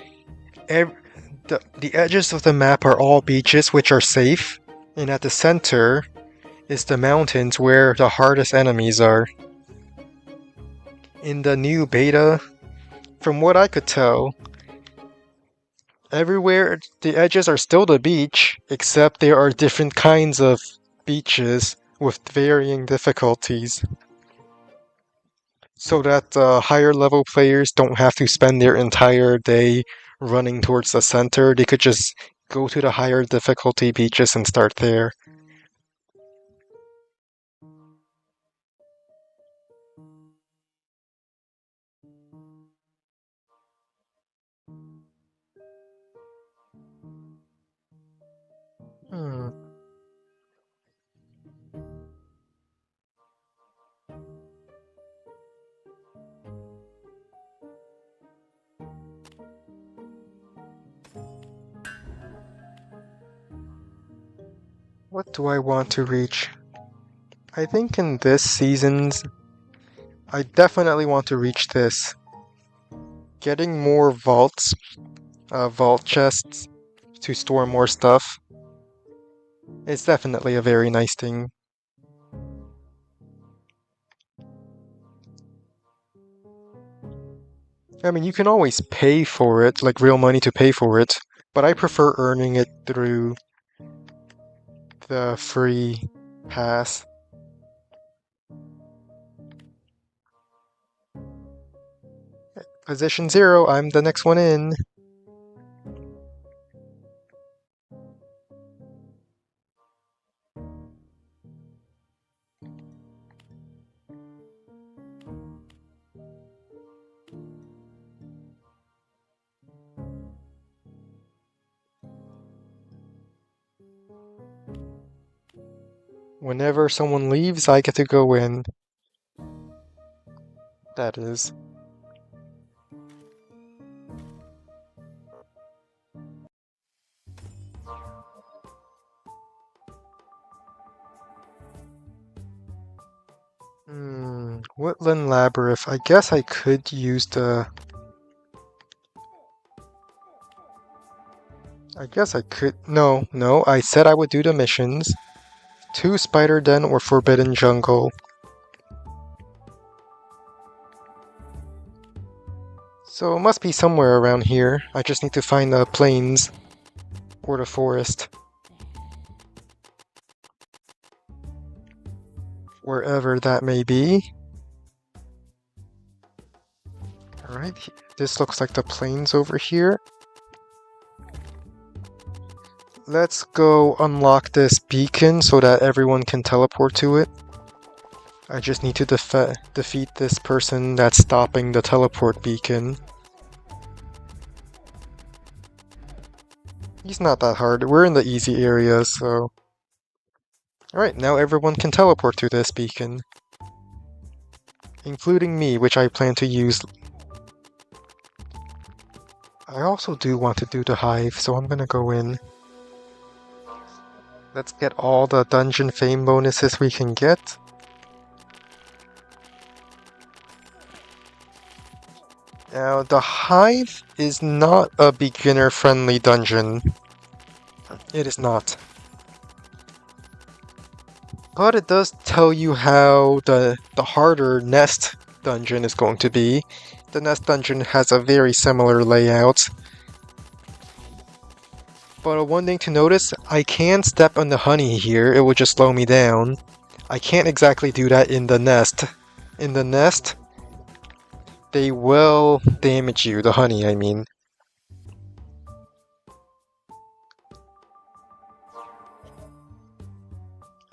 the edges of the map are all beaches, which are safe, and at the center is the mountains where the hardest enemies are. In the new beta, from what I could tell, everywhere the edges are still the beach, except there are different kinds of beaches with varying difficulties. So that higher level players don't have to spend their entire day running towards the center. They could just go to the higher difficulty beaches and start there. Hmm. What do I want to reach? I think in this season's, I definitely want to reach this. Getting more vaults, vault chests to store more stuff is definitely a very nice thing. I mean, you can always pay for it, like real money to pay for it, but I prefer earning it through the free pass. Position 0, I'm the next one in. Whenever someone leaves, I get to go in. That is. Woodland Labyrinth. I guess I could use the... I guess I could... No, I said I would do the missions. 2 Spider Den or Forbidden Jungle. So it must be somewhere around here. I just need to find the plains or the forest. Wherever that may be. Alright, this looks like the plains over here. Let's go unlock this beacon so that everyone can teleport to it. I just need to defeat this person that's stopping the teleport beacon. He's not that hard. We're in the easy area, so... Alright, now everyone can teleport to this beacon. Including me, which I plan to use... I also do want to do the hive, so I'm gonna go in. Let's get all the dungeon fame bonuses we can get. Now, the hive is not a beginner-friendly dungeon. It is not. But it does tell you how the harder nest dungeon is going to be. The nest dungeon has a very similar layout. But one thing to notice, I can step on the honey here, it will just slow me down. I can't exactly do that in the nest. In the nest, they will damage you, the honey I mean.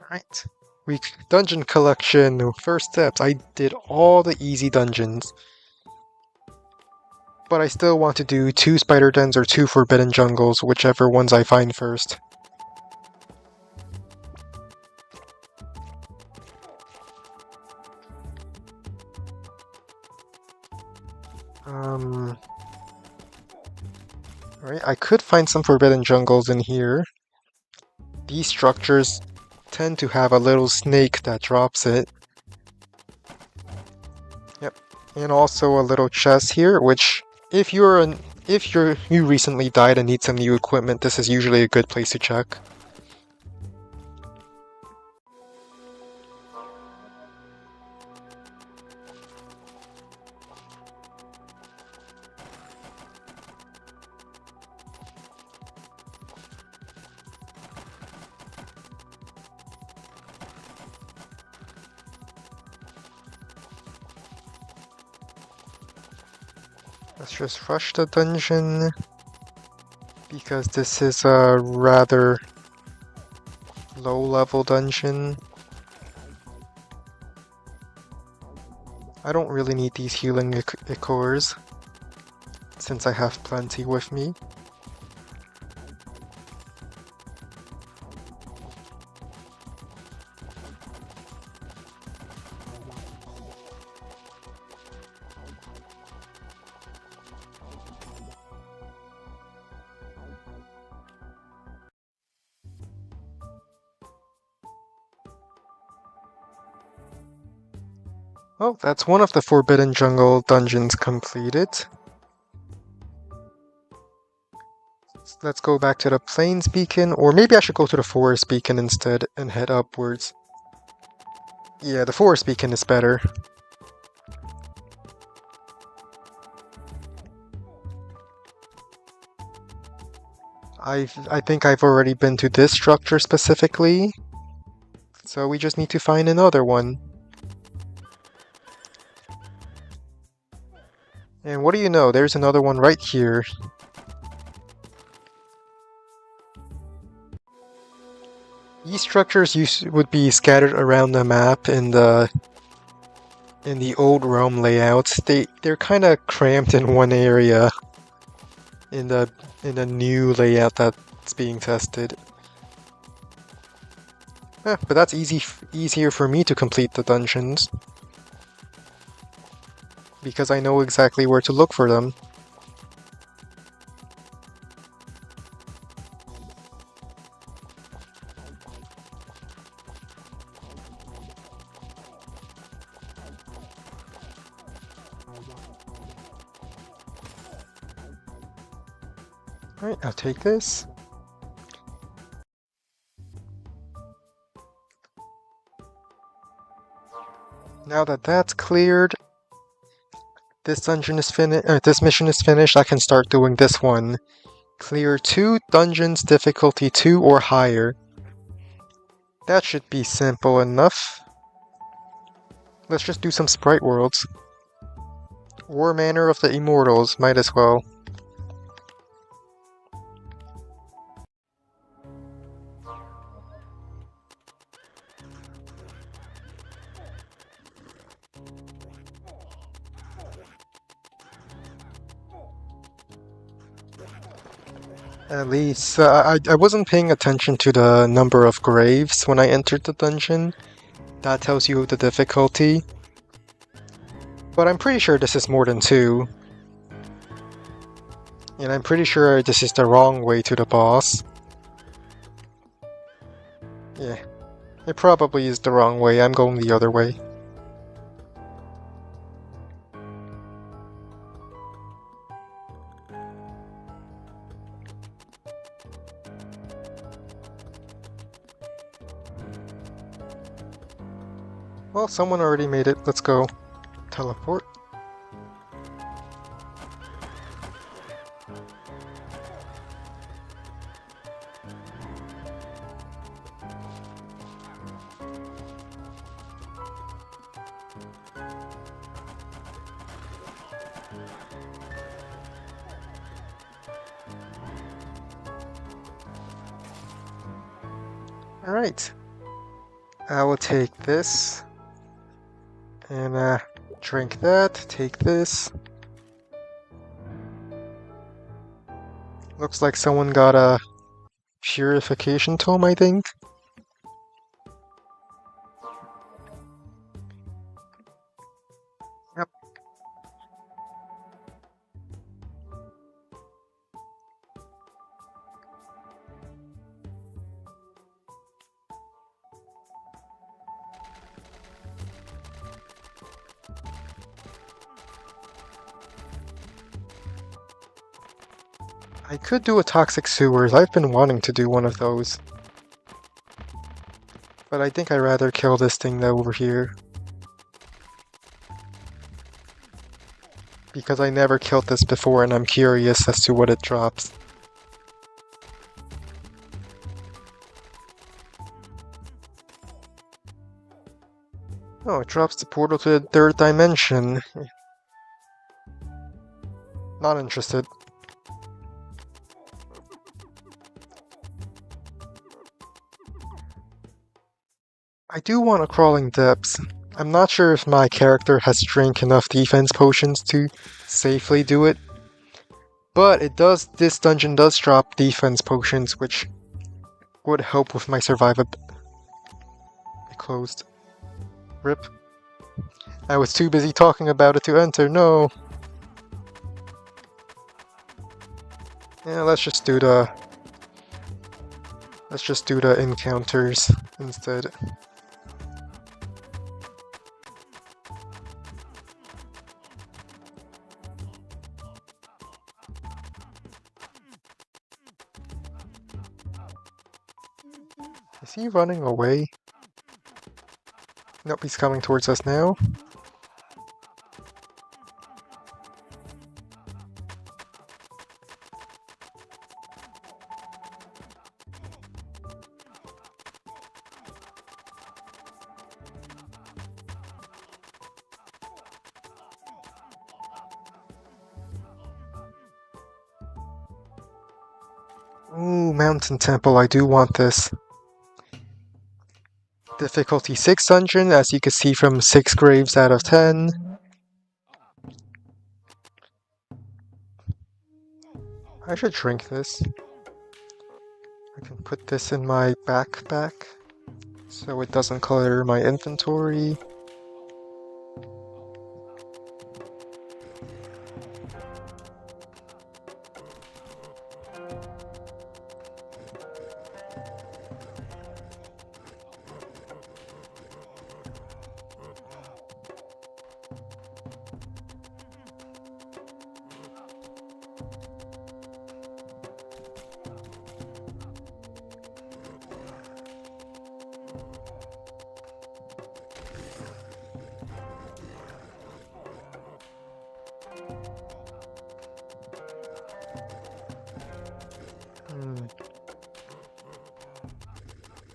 Alright. Dungeon collection, first steps. I did all the easy dungeons. But I still want to do 2 spider dens or 2 forbidden jungles, whichever ones I find first. Right, I could find some forbidden jungles in here. These structures tend to have a little snake that drops it. Yep, and also a little chest here, which if you recently died and need some new equipment, this is usually a good place to check. Let's just rush the dungeon, because this is a rather low-level dungeon. I don't really need these healing ichors, since I have plenty with me. Well, that's one of the Forbidden Jungle dungeons completed. Let's go back to the Plains Beacon, or maybe I should go to the Forest Beacon instead and head upwards. Yeah, the Forest Beacon is better. I think I've already been to this structure specifically, so we just need to find another one. And what do you know, there's another one right here. These structures would be scattered around the map in the old Rome layouts. They're kind of cramped in one area in the new layout that's being tested. But that's easier for me to complete the dungeons, because I know exactly where to look for them. Alright, I'll take this. Now that that's cleared, this dungeon is finished, this mission is finished, I can start doing this one. Clear 2 dungeons, difficulty 2 or higher. That should be simple enough. Let's just do some sprite worlds. War Manor of the Immortals, might as well. At least, I wasn't paying attention to the number of graves when I entered the dungeon. That tells you the difficulty. But I'm pretty sure this is more than 2. And I'm pretty sure this is the wrong way to the boss. Yeah, it probably is the wrong way. I'm going the other way. Well, someone already made it. Let's go. Teleport. Alright. I will take this. And drink that. Take this. Looks like someone got a purification tome, I think. Yep. I could do a toxic sewers. I've been wanting to do one of those. But I think I'd rather kill this thing over here. Because I never killed this before and I'm curious as to what it drops. Oh, it drops the portal to the third dimension. Not interested. I do want a crawling depths. I'm not sure if my character has drank enough defense potions to safely do it. But it does, this dungeon does drop defense potions, which would help with my survivability. It closed. RIP. I was too busy talking about it to enter, no! Yeah, let's just do the encounters instead. Is he running away? Nope, he's coming towards us now. Ooh, Mountain Temple, I do want this. Difficulty 6 dungeon, as you can see from 6 graves out of 10. I should drink this. I can put this in my backpack, so it doesn't clutter my inventory.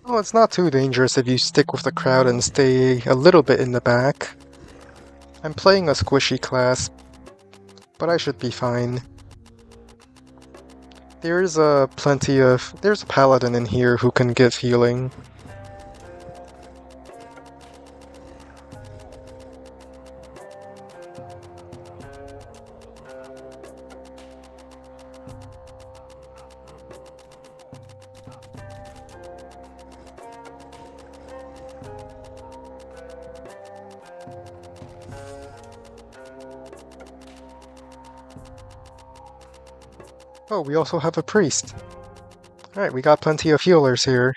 Oh, it's not too dangerous if you stick with the crowd and stay a little bit in the back. I'm playing a squishy class, but I should be fine. There's a paladin in here who can give healing. Oh, we also have a priest. Alright, we got plenty of healers here.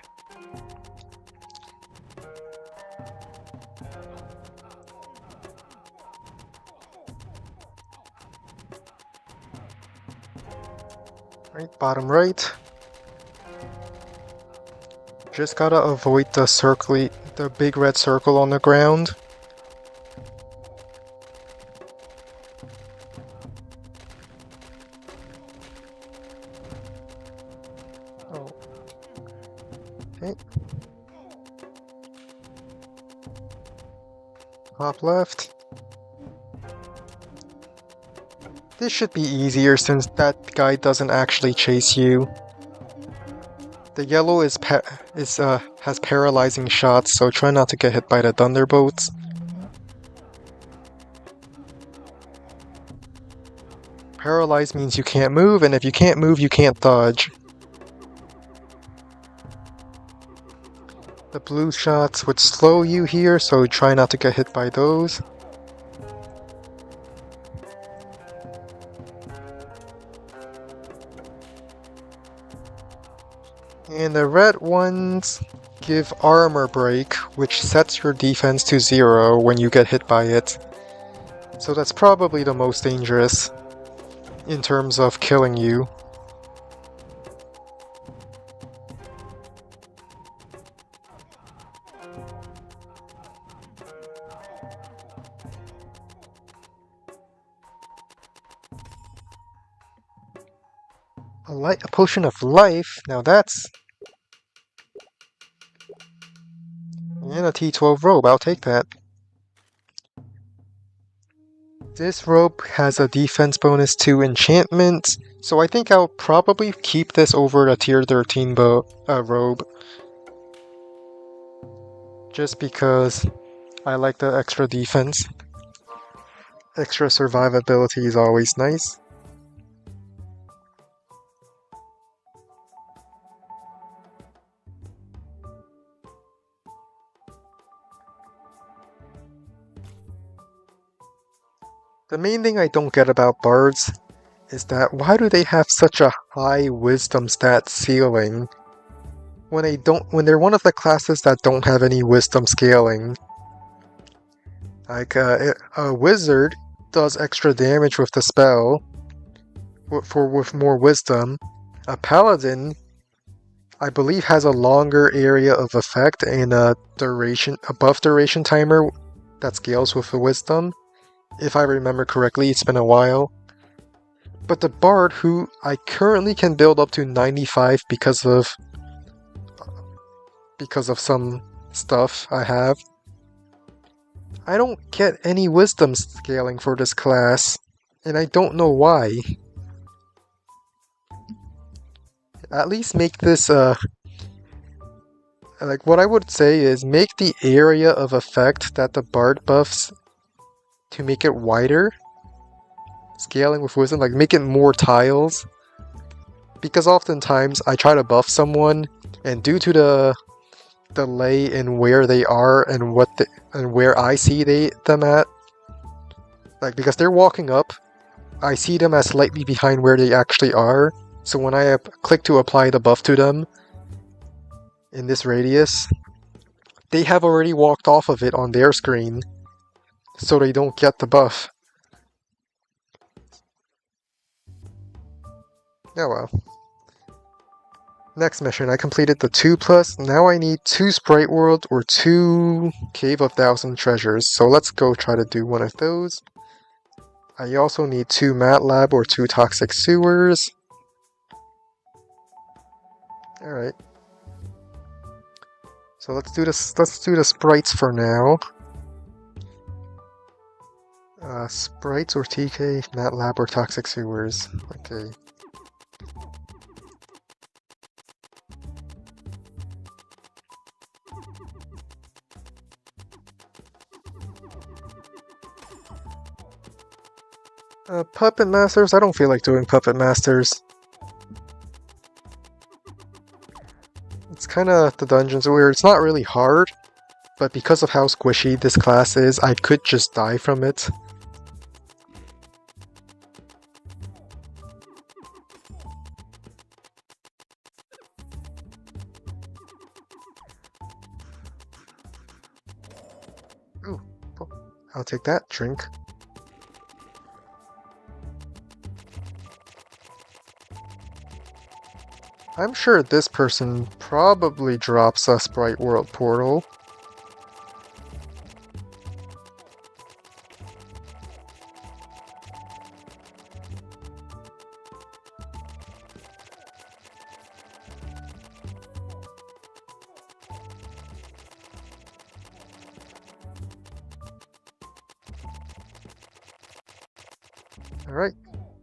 Right, bottom right. Just gotta avoid the big red circle on the ground. Oh. Okay. Top left. This should be easier since that guy doesn't actually chase you. The yellow has paralyzing shots, so try not to get hit by the thunderbolts. Paralyzed means you can't move, and if you can't move, you can't dodge. The blue shots would slow you here, so try not to get hit by those. And the red ones give armor break, which sets your defense to 0 when you get hit by it. So that's probably the most dangerous in terms of killing you. A potion of life? Now that's... And a T12 robe, I'll take that. This robe has a defense bonus to enchantment, so I think I'll probably keep this over the tier 13 robe. Just because I like the extra defense. Extra survivability is always nice. The main thing I don't get about bards is that why do they have such a high wisdom stat ceiling when they're one of the classes that don't have any wisdom scaling? Like a wizard does extra damage with the spell with more wisdom. A paladin, I believe, has a longer area of effect and a buff duration timer that scales with the wisdom. If I remember correctly, it's been a while. But the bard, who I currently can build up to 95 because of some stuff I have, I don't get any wisdom scaling for this class, and I don't know why. At least make this, like, what I would say is make the area of effect that the bard buffs to make it wider, scaling with wisdom, like make it more tiles, because oftentimes I try to buff someone, and due to the delay in where they are and where I see them at, like because they're walking up, I see them as slightly behind where they actually are, so when I click to apply the buff to them in this radius, they have already walked off of it on their screen, so they don't get the buff. Oh well. Next mission, I completed the 2+, now I need 2 Sprite World or 2 Cave of Thousand Treasures, so let's go try to do one of those. I also need 2 Mat Lab or 2 Toxic Sewers. Alright. So let's do the sprites for now. Sprites or TK, Mat Lab or Toxic Sewers. Okay. Puppet Masters? I don't feel like doing Puppet Masters. It's kinda the dungeons where it's not really hard, but because of how squishy this class is, I could just die from it. Ooh, I'll take that drink. I'm sure this person probably drops a Sprite World portal. Alright,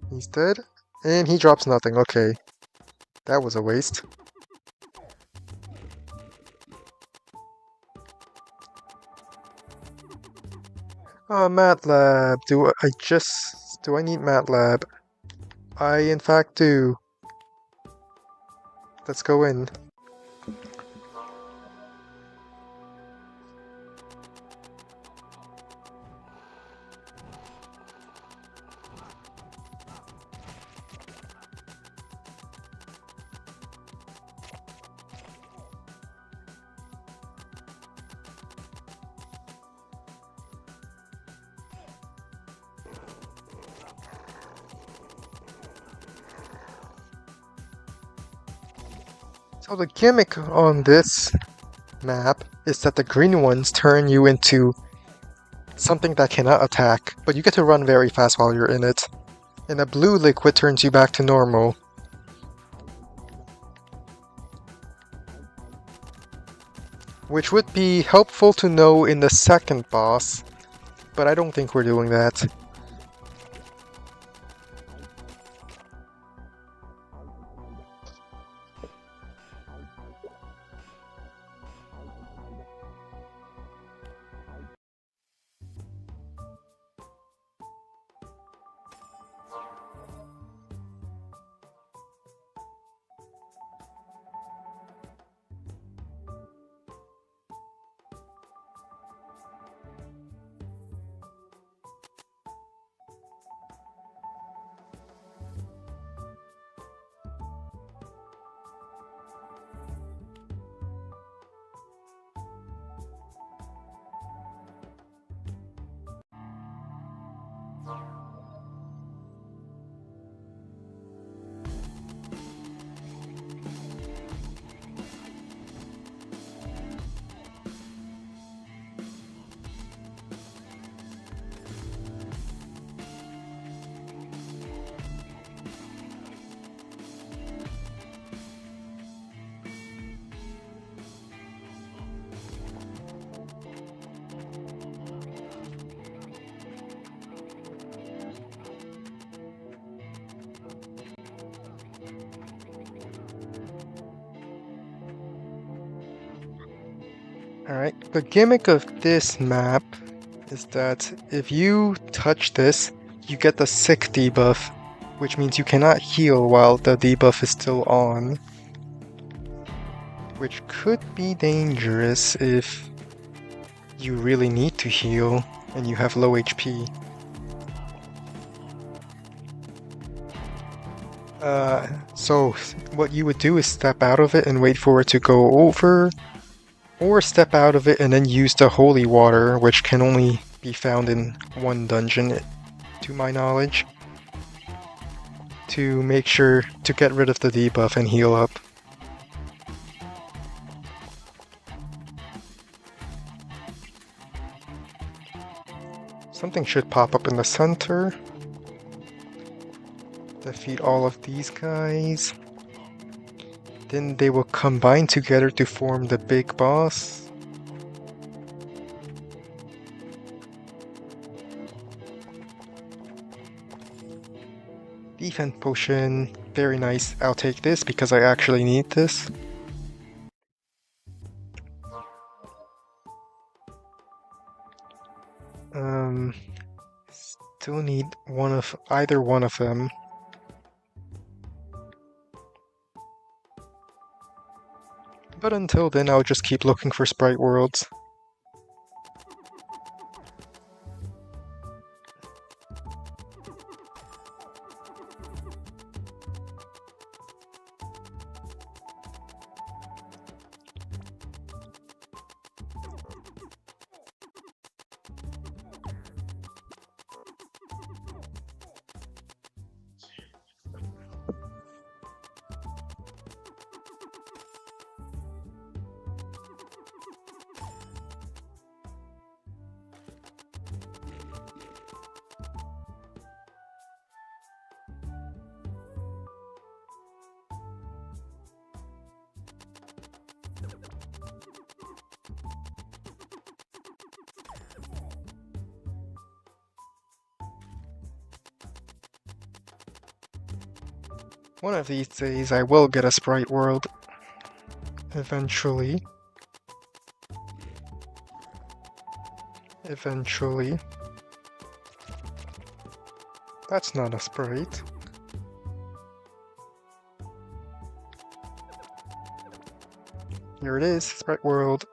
he's dead. And he drops nothing, okay. That was a waste. MATLAB. Do I need MATLAB? I in fact do. Let's go in. So the gimmick on this map is that the green ones turn you into something that cannot attack, but you get to run very fast while you're in it. And a blue liquid turns you back to normal. Which would be helpful to know in the second boss, but I don't think we're doing that. Alright, the gimmick of this map is that if you touch this, you get the sick debuff, which means you cannot heal while the debuff is still on. Which could be dangerous if you really need to heal and you have low HP. So what you would do is step out of it and wait for it to go over, or step out of it and then use the holy water, which can only be found in one dungeon, to my knowledge, to make sure to get rid of the debuff and heal up. Something should pop up in the center. Defeat all of these guys. Then they will combine together to form the big boss. Defense potion, very nice. I'll take this because I actually need this. Still need either one of them. But until then, I'll just keep looking for Sprite Worlds. One of these days I will get a sprite world. Eventually. Eventually. That's not a sprite. Here it is, sprite world.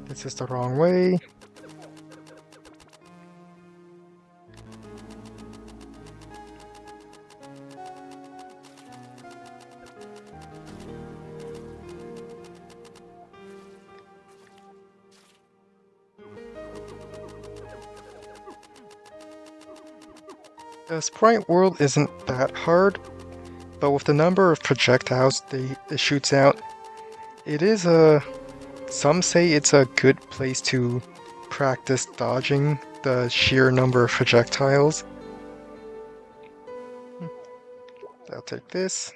This is the wrong way. The sprite world isn't that hard, but with the number of projectiles it shoots out, it is some say it's a good place to practice dodging the sheer number of projectiles. I'll take this.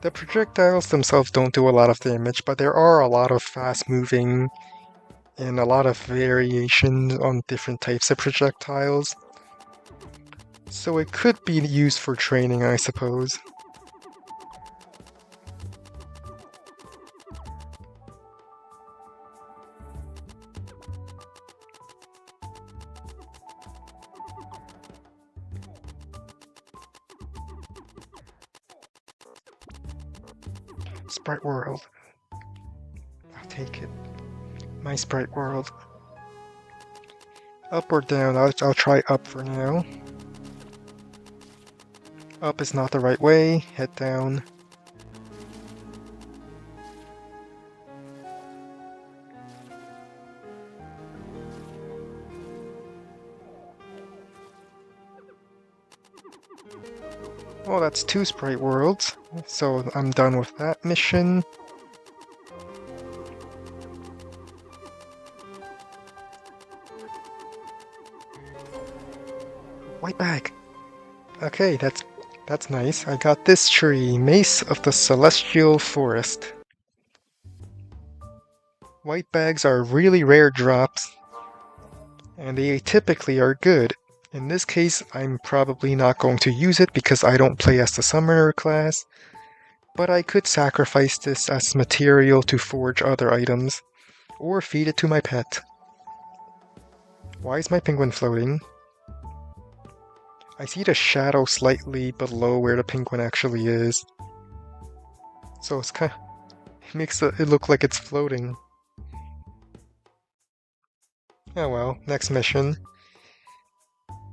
The projectiles themselves don't do a lot of damage, but there are a lot of fast-moving and a lot of variations on different types of projectiles. So it could be used for training, I suppose. Sprite world. I'll take it. My sprite world. Up or down? I'll try up for now. Up is not the right way. Head down. Well, that's 2 sprite worlds, so I'm done with that mission. White bag! Okay, that's nice. I got this tree, Mace of the Celestial Forest. White bags are really rare drops, and they typically are good. In this case, I'm probably not going to use it because I don't play as the Summoner class, but I could sacrifice this as material to forge other items, or feed it to my pet. Why is my penguin floating? I see the shadow slightly below where the penguin actually is. So it makes it look like it's floating. Oh well, next mission.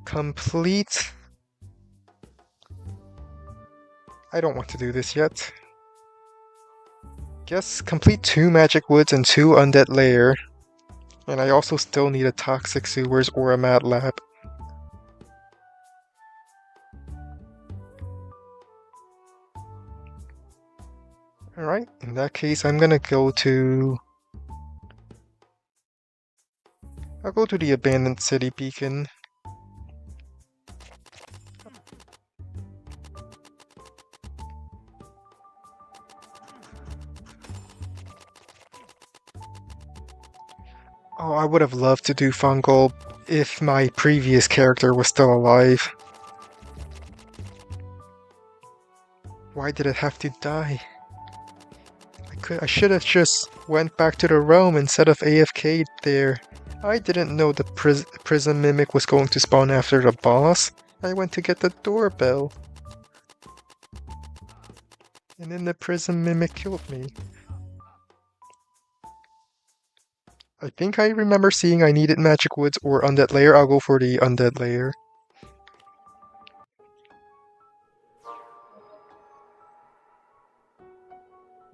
Complete... I don't want to do this yet. Guess complete 2 magic woods and 2 undead lair. And I also still need a toxic sewers or a mad lab. Alright, in that case I'm gonna go to... I'll go to the abandoned city beacon. Oh, I would have loved to do fungal if my previous character was still alive. Why did it have to die? I should have just went back to the realm instead of AFK'd there. I didn't know the Prism Mimic was going to spawn after the boss. I went to get the doorbell. And then the Prism Mimic killed me. I think I remember seeing I needed Magic Woods or Undead Lair. I'll go for the Undead Lair.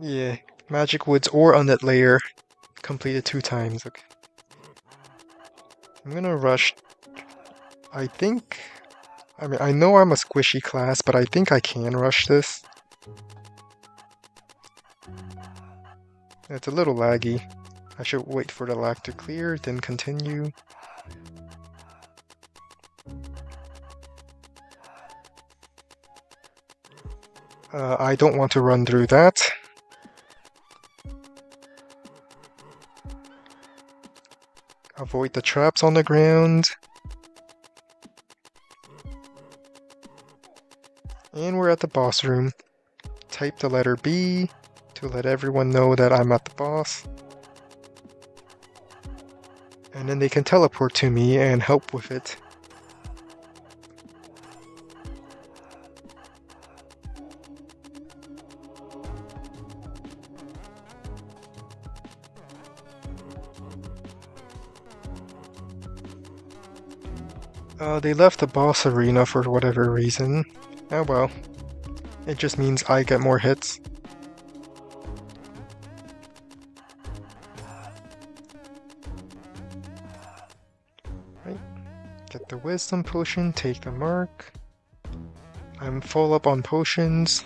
Yeah, Magic Woods or Undead Lair. Completed 2 times. Okay. I'm gonna rush. I mean, I know I'm a squishy class, but I think I can rush this. It's a little laggy. I should wait for the lag to clear, then continue. I don't want to run through that. Avoid the traps on the ground. And we're at the boss room. Type the letter B to let everyone know that I'm at the boss. And then they can teleport to me and help with it. They left the boss arena for whatever reason. Oh well. It just means I get more hits. Right. Get the wisdom potion, take the mark. I'm full up on potions.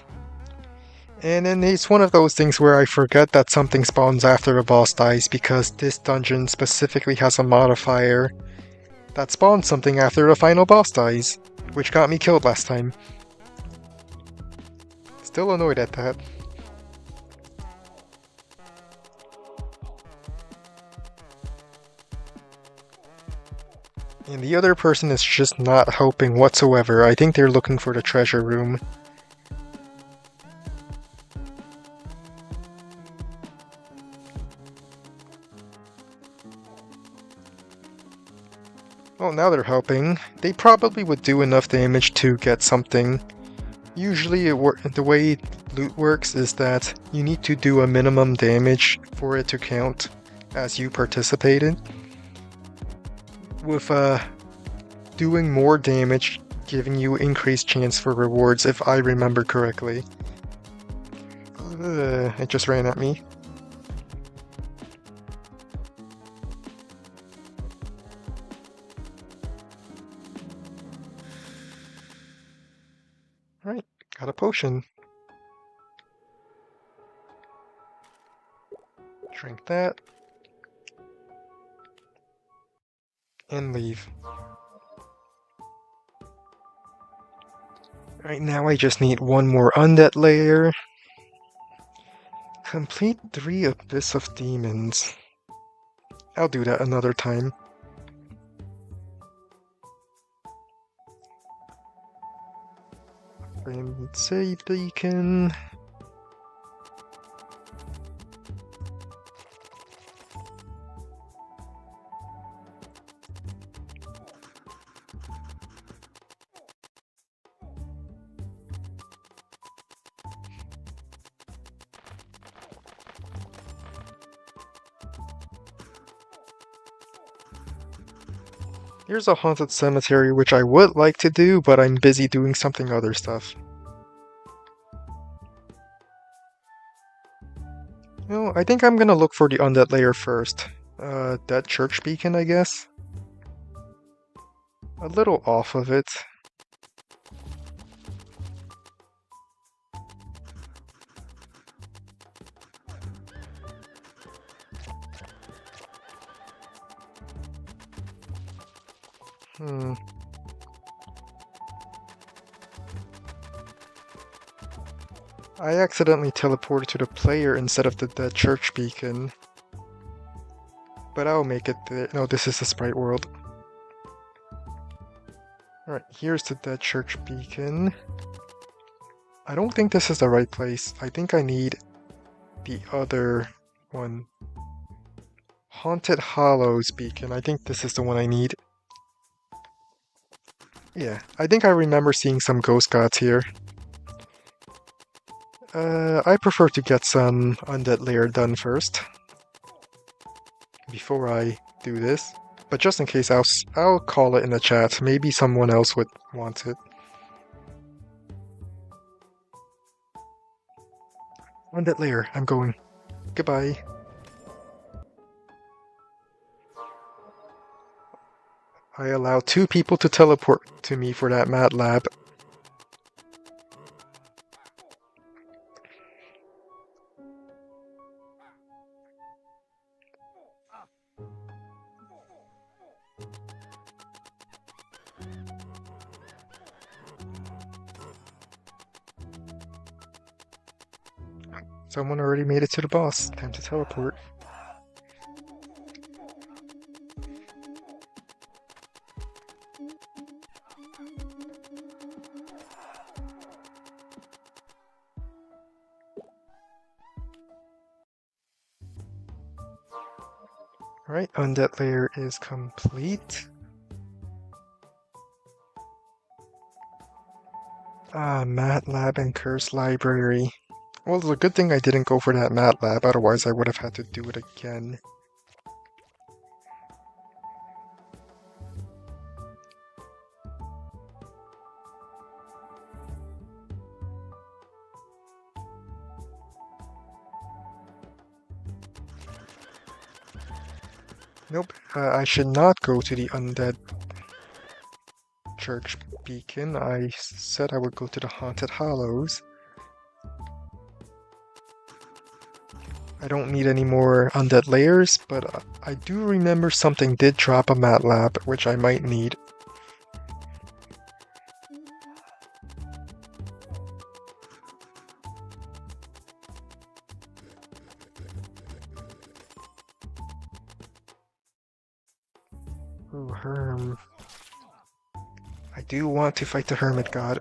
And then it's one of those things where I forget that something spawns after the boss dies because this dungeon specifically has a modifier that spawns something after the final boss dies, which got me killed last time. Still annoyed at that. And the other person is just not helping whatsoever. I think they're looking for the treasure room. Oh, now they're helping. They probably would do enough damage to get something. Usually the way loot works is that you need to do a minimum damage for it to count as you participated. With doing more damage giving you increased chance for rewards if I remember correctly. It just ran at me. Right, got a potion. Drink that. And leave. Right now I just need one more undead layer. Complete 3 Abyss of Demons. I'll do that another time. Frame save beacon. Here's a haunted cemetery, which I would like to do, but I'm busy doing something other stuff. No, I think I'm gonna look for the undead layer first. That church beacon, I guess? A little off of it. I accidentally teleported to the player instead of the dead church beacon. But I'll make it there. No, this is the sprite world. Alright, here's the dead church beacon. I don't think this is the right place. I think I need the other one. Haunted Hollows beacon. I think this is the one I need. Yeah, I think I remember seeing some ghost gods here. I prefer to get some undead layer done first. Before I do this. But just in case, I'll call it in the chat. Maybe someone else would want it. Undead layer, I'm going. Goodbye. I allow 2 people to teleport to me for that mad lab. Someone already made it to the boss. Time to teleport. Alright, undead layer is complete. MATLAB and Curse Library. Well, it's a good thing I didn't go for that MATLAB, otherwise I would have had to do it again. Nope, I should not go to the undead church beacon. I said I would go to the Haunted Hollows. I don't need any more undead layers, but I do remember something did drop a MATLAB, which I might need. Ooh, Herm. I do want to fight the Hermit God.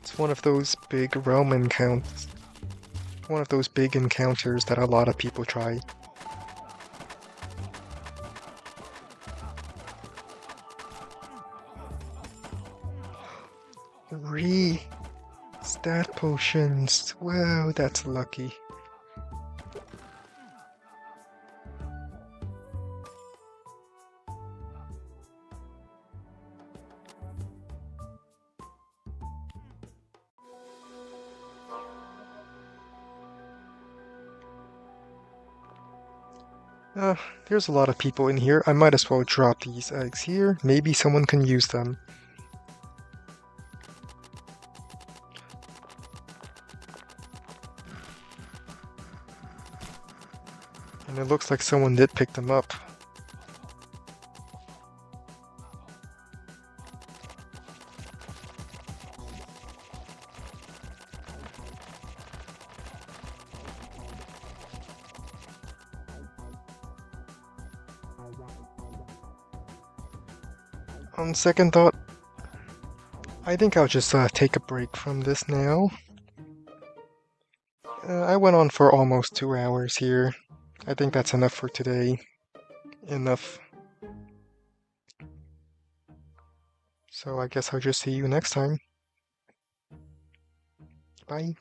It's one of those big realm encounters. One of those big encounters that a lot of people try. Stat potions. Wow, that's lucky. There's a lot of people in here. I might as well drop these eggs here. Maybe someone can use them. And it looks like someone did pick them up. On second thought, I think I'll just take a break from this now. I went on for almost 2 hours here. I think that's enough for today. Enough. So I guess I'll just see you next time. Bye.